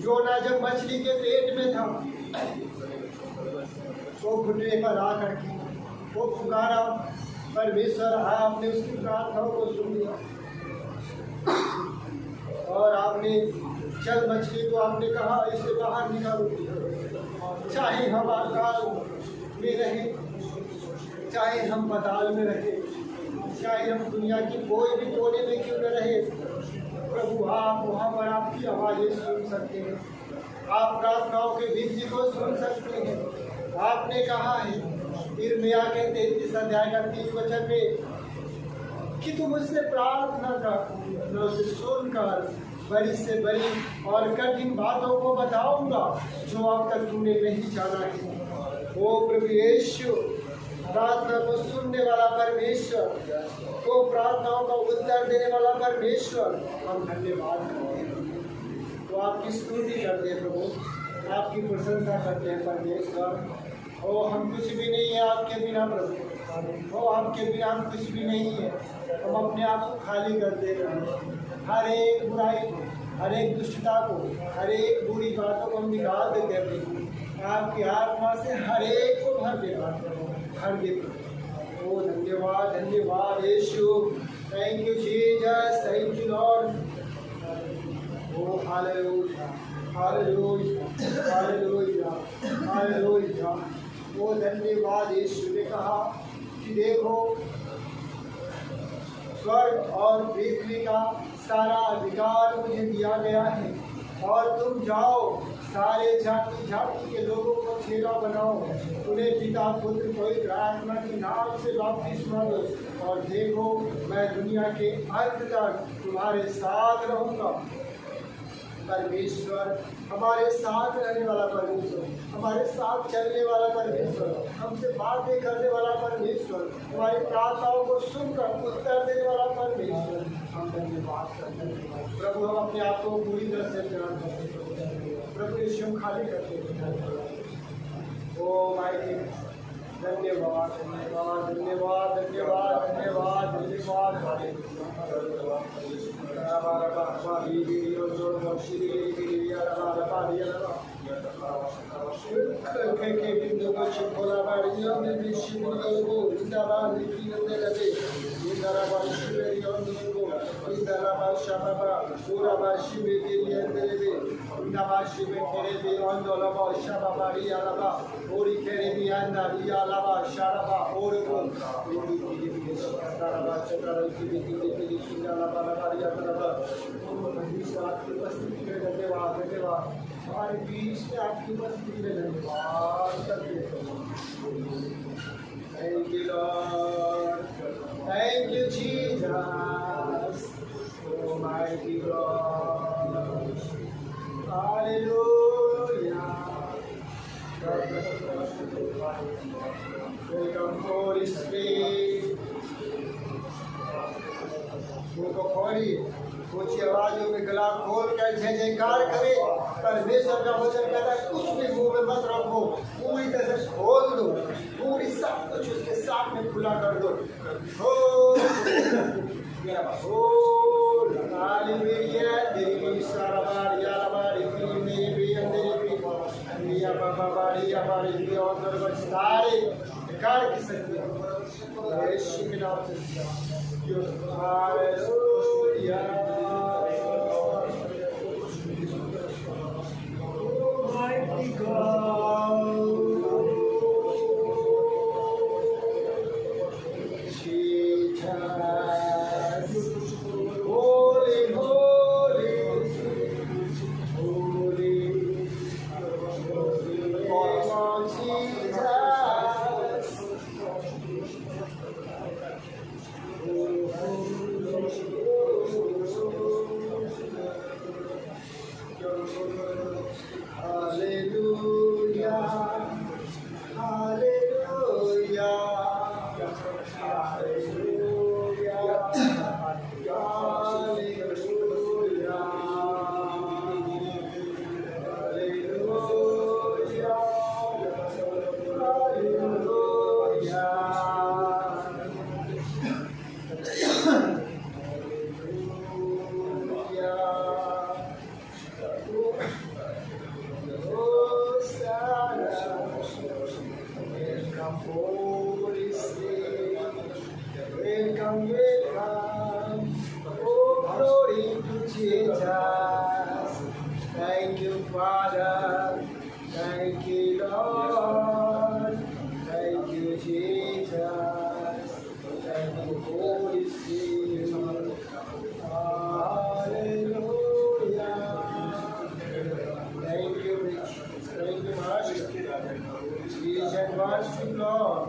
योना जब मछली के पेट में था, वो घुटने पर आ करके वो पुकारा, परमेश्वर आपने उसकी प्रार्थनाओं को सुन लिया और आपने जल मछली को आपने कहा इसे बाहर निकालो। चाहे हम आकाश में रहें, चाहे हम पाताल में रहें, चाहे हम दुनिया की कोई भी कोने में क्यों न रहे, प्रभु आप वहाँ पर आपकी आवाज़ें सुन सकते हैं, आप प्रार्थनाओं के विधि को सुन सकते हैं। आपने कहा है यिर्मयाह के 33 अध्याय का 3 वचन में कि तुम उससे प्रार्थना कर, मैं उसे सुनकर बड़ी से बड़ी और कठिन बातों को बताऊंगा जो अब तक तुमने नहीं जाना है। ओ प्रभु यीशु, प्रार्थना को सुनने वाला परमेश्वर, तो प्रार्थनाओं का उत्तर देने वाला परमेश्वर, हम धन्यवाद करते हैं। तो आपकी स्तुति करते हैं प्रभु, आपकी प्रशंसा करते हैं परमेश्वर। ओ हम कुछ भी नहीं है आपके बिना प्रभु, ओ आपके बिना हम कुछ भी नहीं है। हम अपने आप को खाली कर दे रहे हैं, हर एक बुराई को, हर एक दुष्टता को, हर एक बुरी बातों को हम निकाल देते हैं। आपकी आत्मा से हर एक को भर देना, हर दिन। ओ धन्यवाद धन्यवाद यीशु, thank you Jesus, thank you Lord. Oh hallelujah hallelujah hallelujah hallelujah. ओ धन्यवाद यीशु ने कहा कि देखो स्वर्ग और पृथ्वी का सारा अधिकार मुझे दिया गया है और तुम जाओ सारे जाति जाति के लोगों को चेला बनाओ, उन्हें पिता पुत्र पवित्र आत्मा के नाम से बपतिस्मा दो और देखो मैं दुनिया के अंत तक तुम्हारे साथ रहूँगा। परमेश्वर हमारे साथ रहने वाला परमेश्वर, हमारे साथ चलने वाला परमेश्वर, हमसे बातें करने वाला परमेश्वर, हमारी प्रार्थनाओं को सुनकर उत्तर देने वाला परमेश्वर, हम धन्यवाद करते हैं प्रभु। हम अपने आप को पूरी तरह से प्यार करते हैं प्रभु यीशु, खाली करते हैं। ओ माय धन्यवाद धन्यवाद धन्यवाद धन्यवाद धन्यवाद धन्यवाद। धन्यवाद धन्यवाद हमारे बीच में आपकी उपस्थिति में धन्यवाद करते हैं। Thank you Lord, thank you Jesus, almighty God, hallelujah. Welcome Holy Spirit. मुझको खोली ऊंची आवाजों में गला खोल कर जय जयकार करे। परमेश्वर का वचन कहता है कुछ भी मुंह में मत रखो, पूरी तरह से खोल दो, पूरी सब कुछ उसके सामने खुला कर दो। सारे कार की शक्ति यीशु के नाम से hallelujah. Mighty God, Jesus, holy, holy, holy, oh Jesus. Hallelujah. Thank you, Lord. Thank you, Jesus. Thank you, Holy Spirit. Hallelujah. Thank you, Rich. Thank you, Master. Please advance to Lord.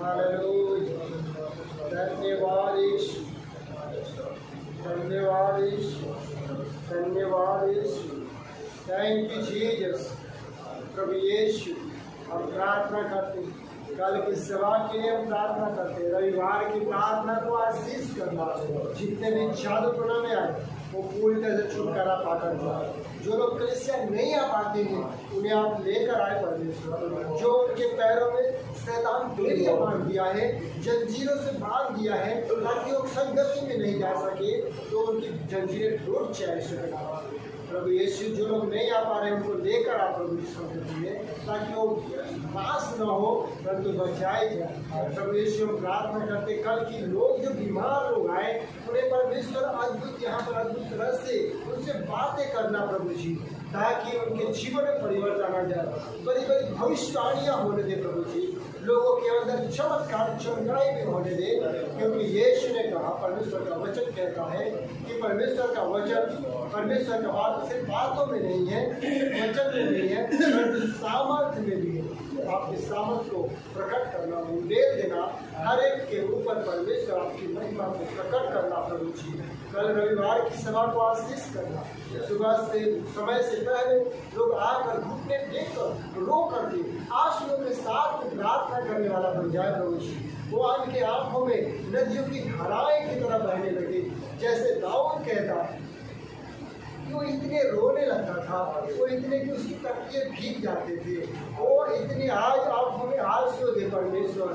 Hallelujah. धन्यवाद यीशु, धन्यवाद यीशु, धन्यवाद यीशु। Thank you Jesus. प्रभु यीशु, हम प्रार्थना करते हैं, कल की सभा के लिए हम प्रार्थना करते हैं, रविवार की प्रार्थना को आशीष करना, जितने भी जादूटोना में आए वो पूरी तरह से छुटकारा पाकर जाए। जो लोग कलीसिया नहीं आ पाते हैं उन्हें आप लेकर आए परमेश्वर। जो उनके पैरों में शैतान बेड़ियां बांध दिया है, जंजीरों से बांध दिया है ताकि वो संगति में नहीं जा सके, तो उनकी जंजीरें टूट जाए। प्रभु यीशु, जो लोग नहीं आ पा रहे उनको लेकर आ प्रभु की संगति में, ताकि वो नाश न हो परंतु बचाए जाए। प्रभु यीशु, हम प्रार्थना करते कल की लोग जो बीमार लोग आए उन्हें परमेश्वर अद्भुत यहाँ पर अद्भुत तरह से उनसे बातें करना प्रभु जी, ताकि उनके जीवन में परिवर्तन आ जाए। बड़ी बड़ी भविष्यवाणियाँ होने दे प्रभु जी, लोगों के अंदर चमत्कार चंगाई भी होने दे, क्योंकि यीशु ने कहा, परमेश्वर का वचन कहता है कि परमेश्वर का वचन, परमेश्वर का बात सिर्फ बातों में नहीं है, वचन में नहीं है, परंतु सामर्थ्य में भी है। आपकी सामर्थ्य को प्रकट करना, उल्लेख देना, हर एक के ऊपर परमेश्वर आपकी महिमा को प्रकट करना प्रभु जी। कल रविवार की सभा को आशीष करना, सुबह से समय से पहले लोग आकर घुटने देकर रो करके आंसुओं के साथ प्रार्थना करने वाला बन जाए प्रभु जी। वो उनके आंखों में नदियों की धाराएं की तरह बहने लगे, जैसे दाऊद कहता है वो इतने रोने लगता था, वो इतने कि उसकी तकिए भीग जाते थे। वो इतने आज आप हमें आंसू दे परमेश्वर,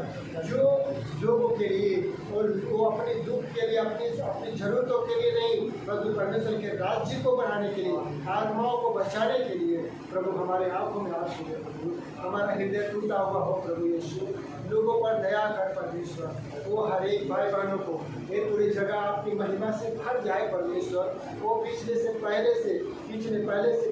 जो लोगों के लिए और वो अपने दुख के लिए, अपनी जरूरतों के लिए नहीं, प्रभु परमेश्वर के राज्य को बनाने के लिए, आत्माओं को बचाने के लिए प्रभु हमारे आंखों में आंसू दे प्रभु। हमारा हृदय टूटा हुआ हो प्रभु यीशु, लोगों पर दया कर परमेश्वर। वो हर एक भाई बहनों को ये पूरी जगह अपनी महिमा से भर जाए परमेश्वर। वो पिछले से पहले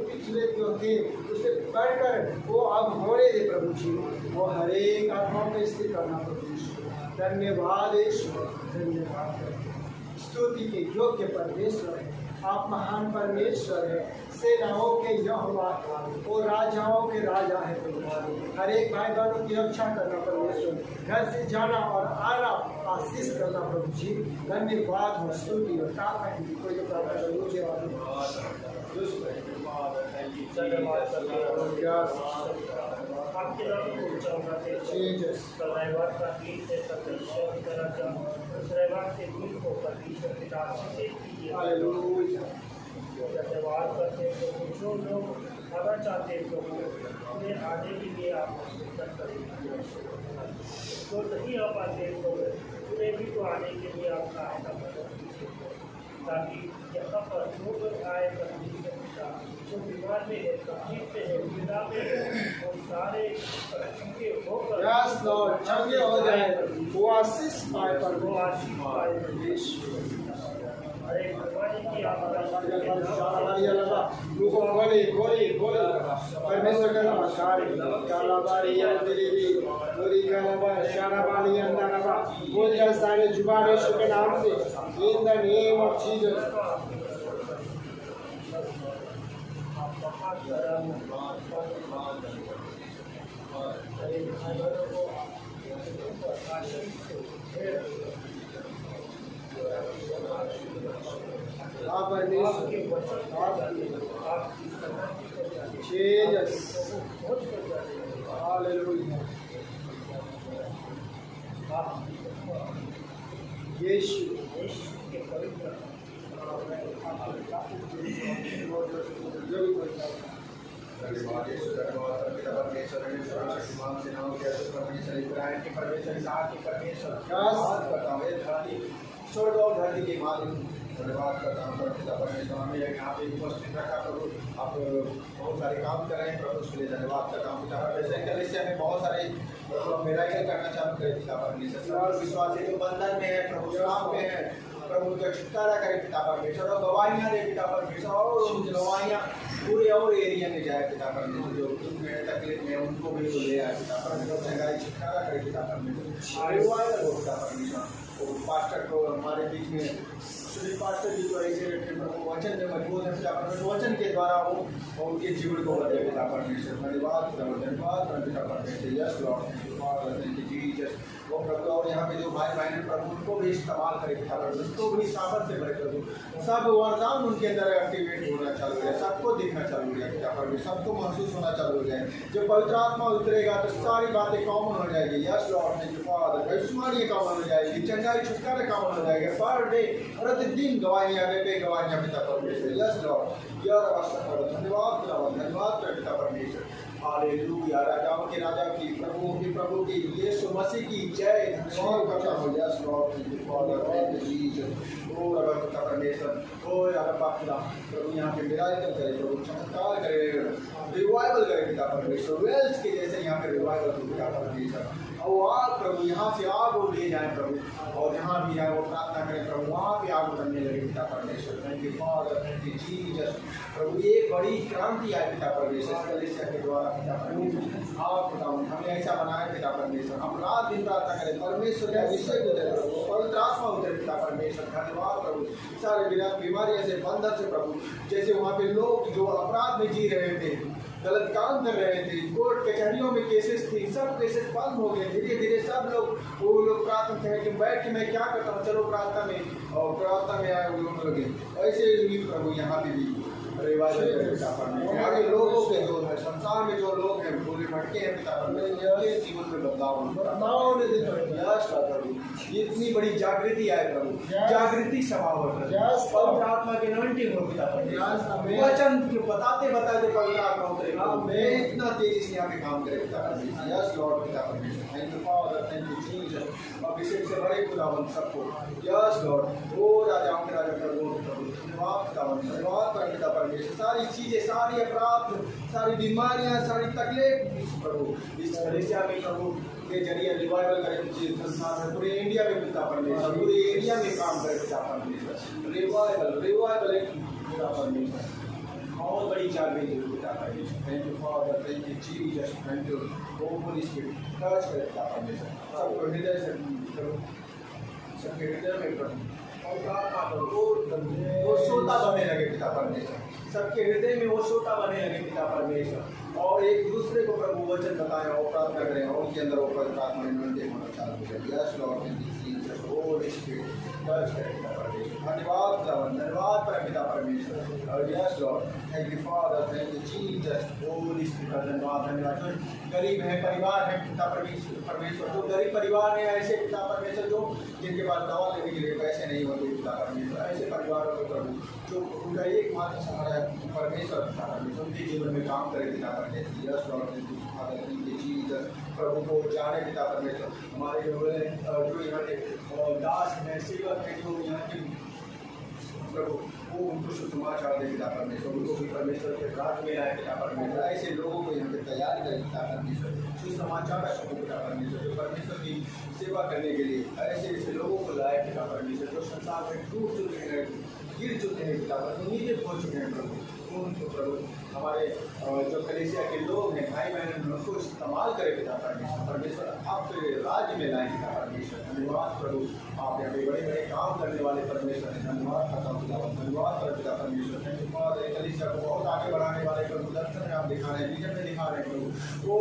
पिछले जो थे उससे बढ़कर वो अब होने दे प्रभु जी। वो हर एक आत्माओं को स्थिर करना प्रभु यीशु। धन्यवाद यीशु, धन्यवाद। स्तुति के योग्य परमेश्वर है, आप महान परमेश्वर है, सेनाओं के यहोवा वो राजाओं के राजा है प्रभु। हर एक भाई बहनों की रक्षा करना परमेश्वर, घर से जाना और आना आशीष करना प्रभु जी। धन्यवाद हो, स्तुति और ताकत है। कोई जो प्रार्थना कर मुझे आपके नाम को ऊंचा उठाते हैं। रविवार का गीत है, परमेश्वर की तरह का उस रविवार के गीत को परमेश्वर के दास से कीजिए। हालेलुया। धन्यवाद करते हैं प्रभु। जो लोग आना चाहते हैं प्रभु उन्हें आने के लिए आप मदद करें। जो नहीं आ पाते हैं प्रभु उन्हें भी तो आने के लिए आप सहायता करें, ताकि यहाँ पर जो लोग आए परमेश्वर पिता, जो बीमार में है, तकलीफ में है, पीड़ा में है, वो सारे चंगे होकर चंगे हो जाए, वो आशीष पाए पर वो आशीष पाए परमेश्वर। अरे भगवान की आप परमेश्वर का नमस्कार। बोल जा सारे जुबान यीशु के नाम से, in the name of Jesus. यीशु के पवित्र
स्वर्ग और धरती के मालिक धन्यवाद करता हूँ पिता परमेश्वर। हमें यहाँ पे उपस्थित रखा प्रभु, आप बहुत सारे काम कर रहे हैं प्रभु, उसके लिए धन्यवाद करता हूँ पिता परमेश्वर। कलीसिया में बहुत सारे मेराइकल करना चालू करे पिता परमेश्वर। विश्वासी जो बंधन में है प्रभु, काम में है प्रभु उनका छुटकारा करे पिता परमेश्वर, और गवाहियाँ दे पिता परमेश्वर, और उनकी गवाहियाँ पूरे और एरिया में जाए पिता परमेश्वर, जो दुख में तकलीफ में उनको भी वो ले आए पिता परमेश्वर, चंगाई छुटकारा करे पिता परमेश्वर, रिवाइवल हो पिता परमेश्वर। और पास्टर को हमारे बीच में सुनील पास्टर जी को ऐसे प्रभु वचन में मजबूत है पिता परमेश्वर, वचन के द्वारा वो उनके जीवन को बदले पिता परमेश्वर। धन्यवाद पिता परमेश्वर। Yes Lord, thank you Jesus. वो प्रभु, और यहाँ पे जो भाई बहन प्रभु उनको भी इस्तेमाल करे पिता परमेश्वर, उनको भी सामर्थ्य से भरे प्रभु, सब वरदान उनके अंदर एक्टिवेट होना चालू हो जाए, सबको दिखना चालू हो जाए पिता परमेश्वर, सबको महसूस होना चालू हो जाए। जब पवित्र आत्मा उतरेगा तो सारी बातें कॉमन हो जाएगी। Yes Lord, thank you father. भविष्यवाणी कॉमन हो जाएगी, चंगाई छुटकारा कॉमन हो जाएगा, पर डे प्रतिदिन गवाहियाँ पे गवाहियाँ पिता परमेश्वर। यस लॉर्ड, यह अवसर पर धन्यवाद पिता परमेश्वर। हालेलुया। राजाओं के राजा की, प्रभु की यीशु मसीह की जय। धन्यवाद करता हूँ। Yes Lord, thank you for the Jesus. ओ रब पिता परमेश्वर, ओ रब पिता प्रभु यहाँ पे मिराकल करे प्रभु, चमत्कार करे, रिवाइवल करे पिता परमेश्वर, वेल्स के जैसे यहाँ पे रिवाइवल हो पिता परमेश्वर। और आग प्रभु यहाँ से आग वो ले जाए प्रभु, और जहाँ भी जाए वो प्रार्थना करें प्रभु, वहाँ पे आग बनने लगे पिता परमेश्वर। Thank you for, thank you Jesus. प्रभु ये बड़ी क्रांति आए पिता परमेश्वर कलीसिया के द्वारा पिता परमेश्वर। आप पिता हमें ऐसा बनाए पिता परमेश्वर, हम रात दिन प्रार्थना करें परमेश्वर का विषय उतरे प्रभु, पवित्र आत्मा उतरे पिता परमेश्वर। धन्यवाद प्रभु, सारे बिना बीमारियों से बंधन से प्रभु, जैसे वहाँ पे लोग जो अपराध में जी रहे थे, गलत काम कर रहे थे, कोर्ट कचहरियों में केसेस थी, सब केसेस बंद हो गए। धीरे धीरे सब लोग वो लोग प्रार्थना करें कि बैठ के मैं क्या करता हूँ, चलो प्रार्थना में, और प्रार्थना में आए वो लोग लगे। ऐसे ही प्रभु यहाँ पे भी आगे लोगों के जो है संसार में जो लोग हैं पूरे भटके हैं पिता परमेश्वर, जीवन में बदलाव ने प्रभु, ये इतनी बड़ी जागृति आए प्रभु, जागृति सभा हो पवित्र आत्मा की अनॉइंटिंग हो पिता परमेश्वर, वचन बताते बताते पवित्र आत्मा उतरे, मैं इतना तेजी से यहाँ पे काम करे पिता परमेश्वर। यस लॉर्ड पिता परमेश्वर, thank you Father, thank you Jesus. अभिषेक से बड़े खुदावन सबको, यस लॉर्ड, ओ राजाओं के राजा प्रभु, धन्यवाद पिता परमेश्वर। सारी चीजें, सारी अपराध, सारी बीमारियां, सारी तकलीफ प्रभु इस कलीसिया में प्रभु के जरिए रिवाइवल करें संसार में, पूरे इंडिया में पिता परमेश्वर, पूरे एरिया में काम करे पिता परमेश्वर। रिवाइवल पिता परमेश्वर, बहुत बड़ी जागृति पिता परमेश्वर। Thank you for, thank you Jesus, thank you Holy spirit, touch करे पिता परमेश्वर, सबको हृदय से सबके हृदय में प्रभु वो श्रोता बने लगे पिता परमेश्वर, सबके हृदय में वो श्रोता बने लगे पिता परमेश्वर, और एक दूसरे को प्रभु वचन बताएं और प्रार्थना करें, और उनके अंदर वो प्रार्थना होना चालू हो जाए। Yes Lord, thank you Jesus, Holi spirit, touch करें पिता परमेश्वर। धन्यवाद पर पिता परमेश्वर, और yes Lord, thank you Father, thank you Jesus, Holi spirit. धन्यवाद। जो गरीब है परिवार है पिता परमेश्वर, जो गरीब परिवार है, ऐसे पिता परमेश्वर जो जिनके पास दवा लेने के लिए पैसे नहीं होते पिता परमेश्वर, ऐसे परिवारों को प्रभु जो उनका एकमात्र सहारा है परमेश्वर पिता परमेश्वर, उनके जीवन में काम करे पिता परमेश्वर। Yes Lord, thank you Father, thank you Jesus. प्रभु को जाने पिता परमेश्वर, हमारे जो यहाँ के दास हैं, सेवक हैं, जो यहाँ के प्रभु वो उनको सुसमाचार दे पिता परमेश्वर, उनको भी परमेश्वर के राज में लाए पिता परमेश्वर। ऐसे लोगों को यहाँ पे तैयार करे पिता परमेश्वर, सुसमाचार का शब्द पिता परमेश्वर, जो परमेश्वर की सेवा करने के लिए ऐसे लोगों को लाए पिता परमेश्वर, जो संसार में टूट चुके हैं, गिर चुके हैं पिता परमेश्वर, नीचे पहुँच चुके हैं प्रभु, उनको प्रभु हमारे जो कलीसिया के लोग हैं, भाई बहन, उनको इस्तेमाल करे पिता परमेश्वर। परमेश्वर आपके राज्य में लाए पिता परमेश्वर। धन्यवाद प्रभु, आप यहाँ पे बड़े बड़े काम करने वाले परमेश्वर हैं। धन्यवाद करता हूँ पिता, धन्यवाद कर पिता परमेश्वर। धन्यवाद कलीसिया को बहुत आगे बढ़ाने वाले प्रभु, दर्शन में आप दिखा रहे हैं, विजन में दिखा रहे हैं प्रभु, वो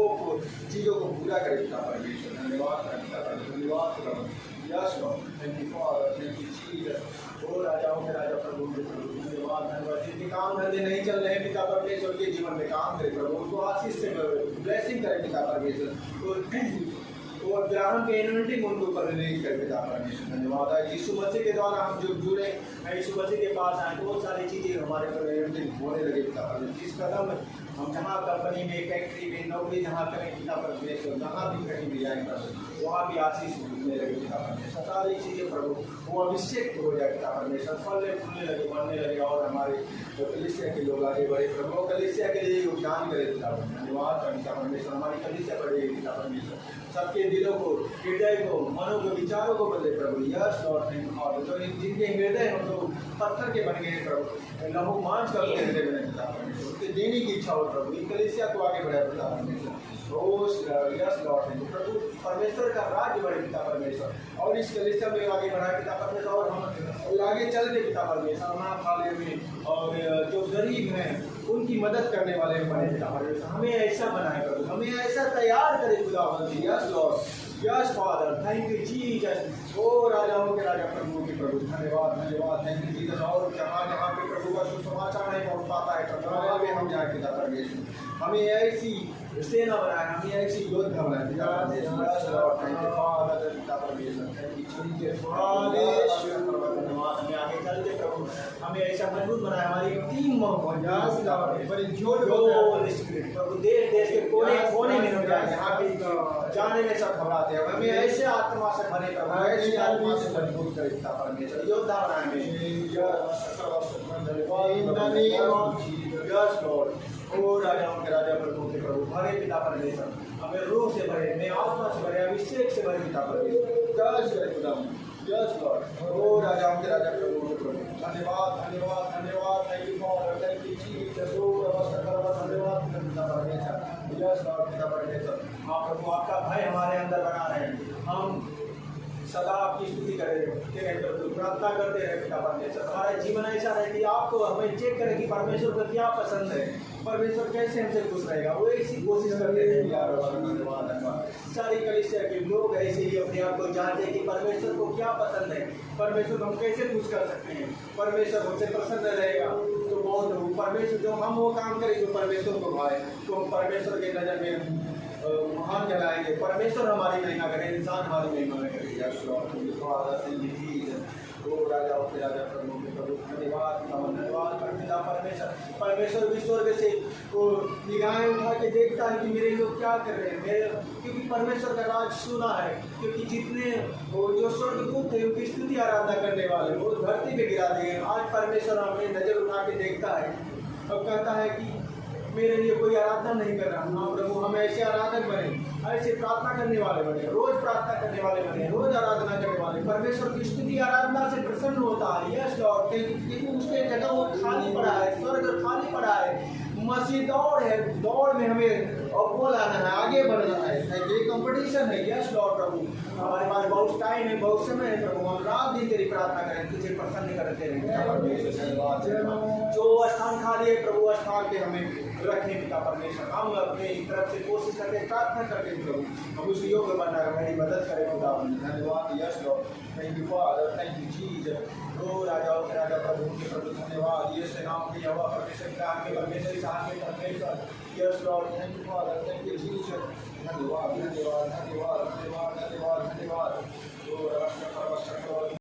चीज़ों को पूरा करे पिता परमेश्वर। धन्यवाद कर पिता परमेश्वर, धन्यवाद प्रभु। Yes Lord, thank you for, thank you Jesus. ओ राजाओं के राजा प्रभु, धन्यवाद। जिनके काम धंधे नहीं चल रहे पिता परमेश्वर, के जीवन में काम करे प्रभु, उनको आशीष से ब्लेसिंग करे पिता परमेश्वर, वो ग्राहम के एनोइंटिंग उनके ऊपर रिलीज करे पिता परमेश्वर। धन्यवाद है यीशु मसीह के द्वारा हम जो जुड़े हैं, यीशु मसीह के पास आए, बहुत सारी चीज़ें हमारे पर एनोइंटिंग होने लगे पिता परमेश्वर। जिस कदम हम जहाँ कंपनी में, फैक्ट्री में, नौकरी जहाँ करें पिता परमेश्वर, जहाँ भी कहीं भी जाए प्रभु, वहाँ भी आशीष मिलने लगे पिता परमेश्वर। सारी चीज़ें प्रभु वो अभिषेक हो जाए पिता परमेश्वर, फलने फूलने लगे, बढ़ने लगे, और हमारे कलीसिया के लोग आगे बढ़े प्रभु, कलीसिया के लिए योगदान करे पिता परमेश्वर। धन्यवाद पिता परमेश्वर, हमारी कलीसिया बढ़ेगी पिता परमेश्वर, सबके दिलों को, हृदय को, मनों को, विचारों को बदले प्रभु। Yes Lord, thank you for जो जिनके हृदय हम लोग पत्थर के बन गए प्रभु, लहू मांस का उनके हृदय बने पिता परमेश्वर, उसके देने की इच्छा हो प्रभु, इन कलीसिया को आगे बढ़ाए पिता परमेश्वर। यस लॉर्ड, थैंक यू प्रभु, परमेश्वर का राज्य बढ़े पिता परमेश्वर, और इस कलीसिया में आगे बढ़ाए पिता परमेश्वर, और हम आगे चल के पिता परमेश्वर अनाथ वाले में और जो गरीब हैं उनकी मदद करने वाले बने पिता परमेश्वर। हमें ऐसा बनाए प्रभु, हमें ऐसा तैयार करे खुदावंदी। Yes Lord, yes Father, thank you Jesus. ओ राजाओं के राजा, प्रभु के प्रभु, धन्यवाद धन्यवाद, थैंक यू जीसस। और जहाँ जहाँ पे प्रभु का सुसमाचार नहीं पहुँच पाता है प्रभु, वहाँ पे हम जाए पिता परमेश्वर, हमें ऐसी सेना बनाए, हमें ऐसी योद्धा बनाए। Yes Lord, thank you father पिता परमेश्वर, थैंक यू जीसस। धन्यवाद, हमें आगे चलते प्रभु, हमें ऐसा मजबूत बनाए, हमारी टीम प्रभु देश देश के कोने कोने में हम जाए, यहाँ पे जाने में सब घबराते हैं, हमें ऐसे आत्मा से भरे प्रभु, ऐसे आत्मा से मजबूत करे पिता परमेश्वर, योद्धा बनाए हमें। यस लॉर्ड, ओ राजाओं के राजा, प्रभु के प्रभु, भरे पिता परमेश्वर, हमें रूह से भरे, हमें आत्मा से भरे, अभिषेक से भरे पिता परमेश्वर। यस करे खुदा, यस लॉर्ड, ओ राजाओं के राजा, प्रभु के प्रभु, धन्यवाद धन्यवाद धन्यवाद, thank you for, thank you Jesus. धन्यवाद पिता परमेश्वर, यस लॉर्ड पिता परमेश्वर। हाँ प्रभु, आपका भय हमारे अंदर बना रहे, हम सदा आपकी स्तुति करें प्रभु, प्रार्थना करते रहे पिता परमेश्वर। हमारा जीवन ऐसा रहे कि आपको हमें चेक करें कि परमेश्वर को क्या पसंद है, परमेश्वर कैसे हमसे खुश रहेगा, वो ऐसी कोशिश करते हैं यार। धन्यवाद, सारी कलीसिया के लोग ऐसे ही अपने आप को जानते हैं कि परमेश्वर को क्या पसंद है, परमेश्वर को हम कैसे खुश कर सकते हैं, परमेश्वर हमसे प्रसन्न रहेगा तो बहुत परमेश्वर जो हम वो काम करें जो परमेश्वर को भाए, तो हम परमेश्वर के नज़र में महान कहलाएंगे। परमेश्वर हमारी महिमा करे, इंसान हमारी महिमा न करे। राजाओं के राजा, प्रभु के प्रभु, धन्यवाद धन्यवाद पिता परमेश्वर। परमेश्वर भी स्वर्ग से वो निगाहें उठा के देखता है कि मेरे लोग क्या कर रहे हैं, मेरे, क्योंकि परमेश्वर का राज सुना है, क्योंकि जितने वो जो स्वर्गदूत थे उनकी स्तुति आराधना करने वाले वो धरती पे गिरा दिए। आज परमेश्वर हमें नजर उठा के देखता है और कहता है कि मेरे लिए कोई आराधना नहीं कर रहा। हाँ प्रभु, हम ऐसे आराधक बने, ऐसे प्रार्थना करने वाले बने, रोज प्रार्थना करने वाले बने, रोज आराधना करने वाले, परमेश्वर की स्तुति आराधना से प्रसन्न होता है। यस लॉर्ड, क्योंकि उसके जगह वो खाली पड़ा है, स्वर्ग खाली पड़ा है, मसीह दौड़ है, दौड़ में हमें और वो लाना है, आगे बढ़ना है, ये कंपटीशन है। यस लॉर्ड प्रभु, हमारे पास बहुत टाइम है, बहुत समय है प्रभु, हम रात दिन तेरी प्रार्थना करें, तुझे प्रसन्न करते रहेंगे। जो स्थान खाली है प्रभु, स्थान पे हमें रखें पिता परमेश्वर। हम अपने तरफ से कोशिश करते, प्रार्थना करते प्रभु, हम उस योग्य बनना हमारी मदद करें खुदा। धन्यवाद, yes Lord, thank you Father, thank you Jesus. ओ राजाओं के राजा, प्रभु के प्रभु, धन्यवाद। यीशु नाम के यहोवा परमेश्वर के आगे परमेश्वर के साथ में परमेश्वर। Yes Lord, thank you Father, thank you Jesus. धन्यवाद धन्यवाद धन्यवाद धन्यवाद धन्यवाद धन्यवाद। ओ राष्ट्र परमेश्वर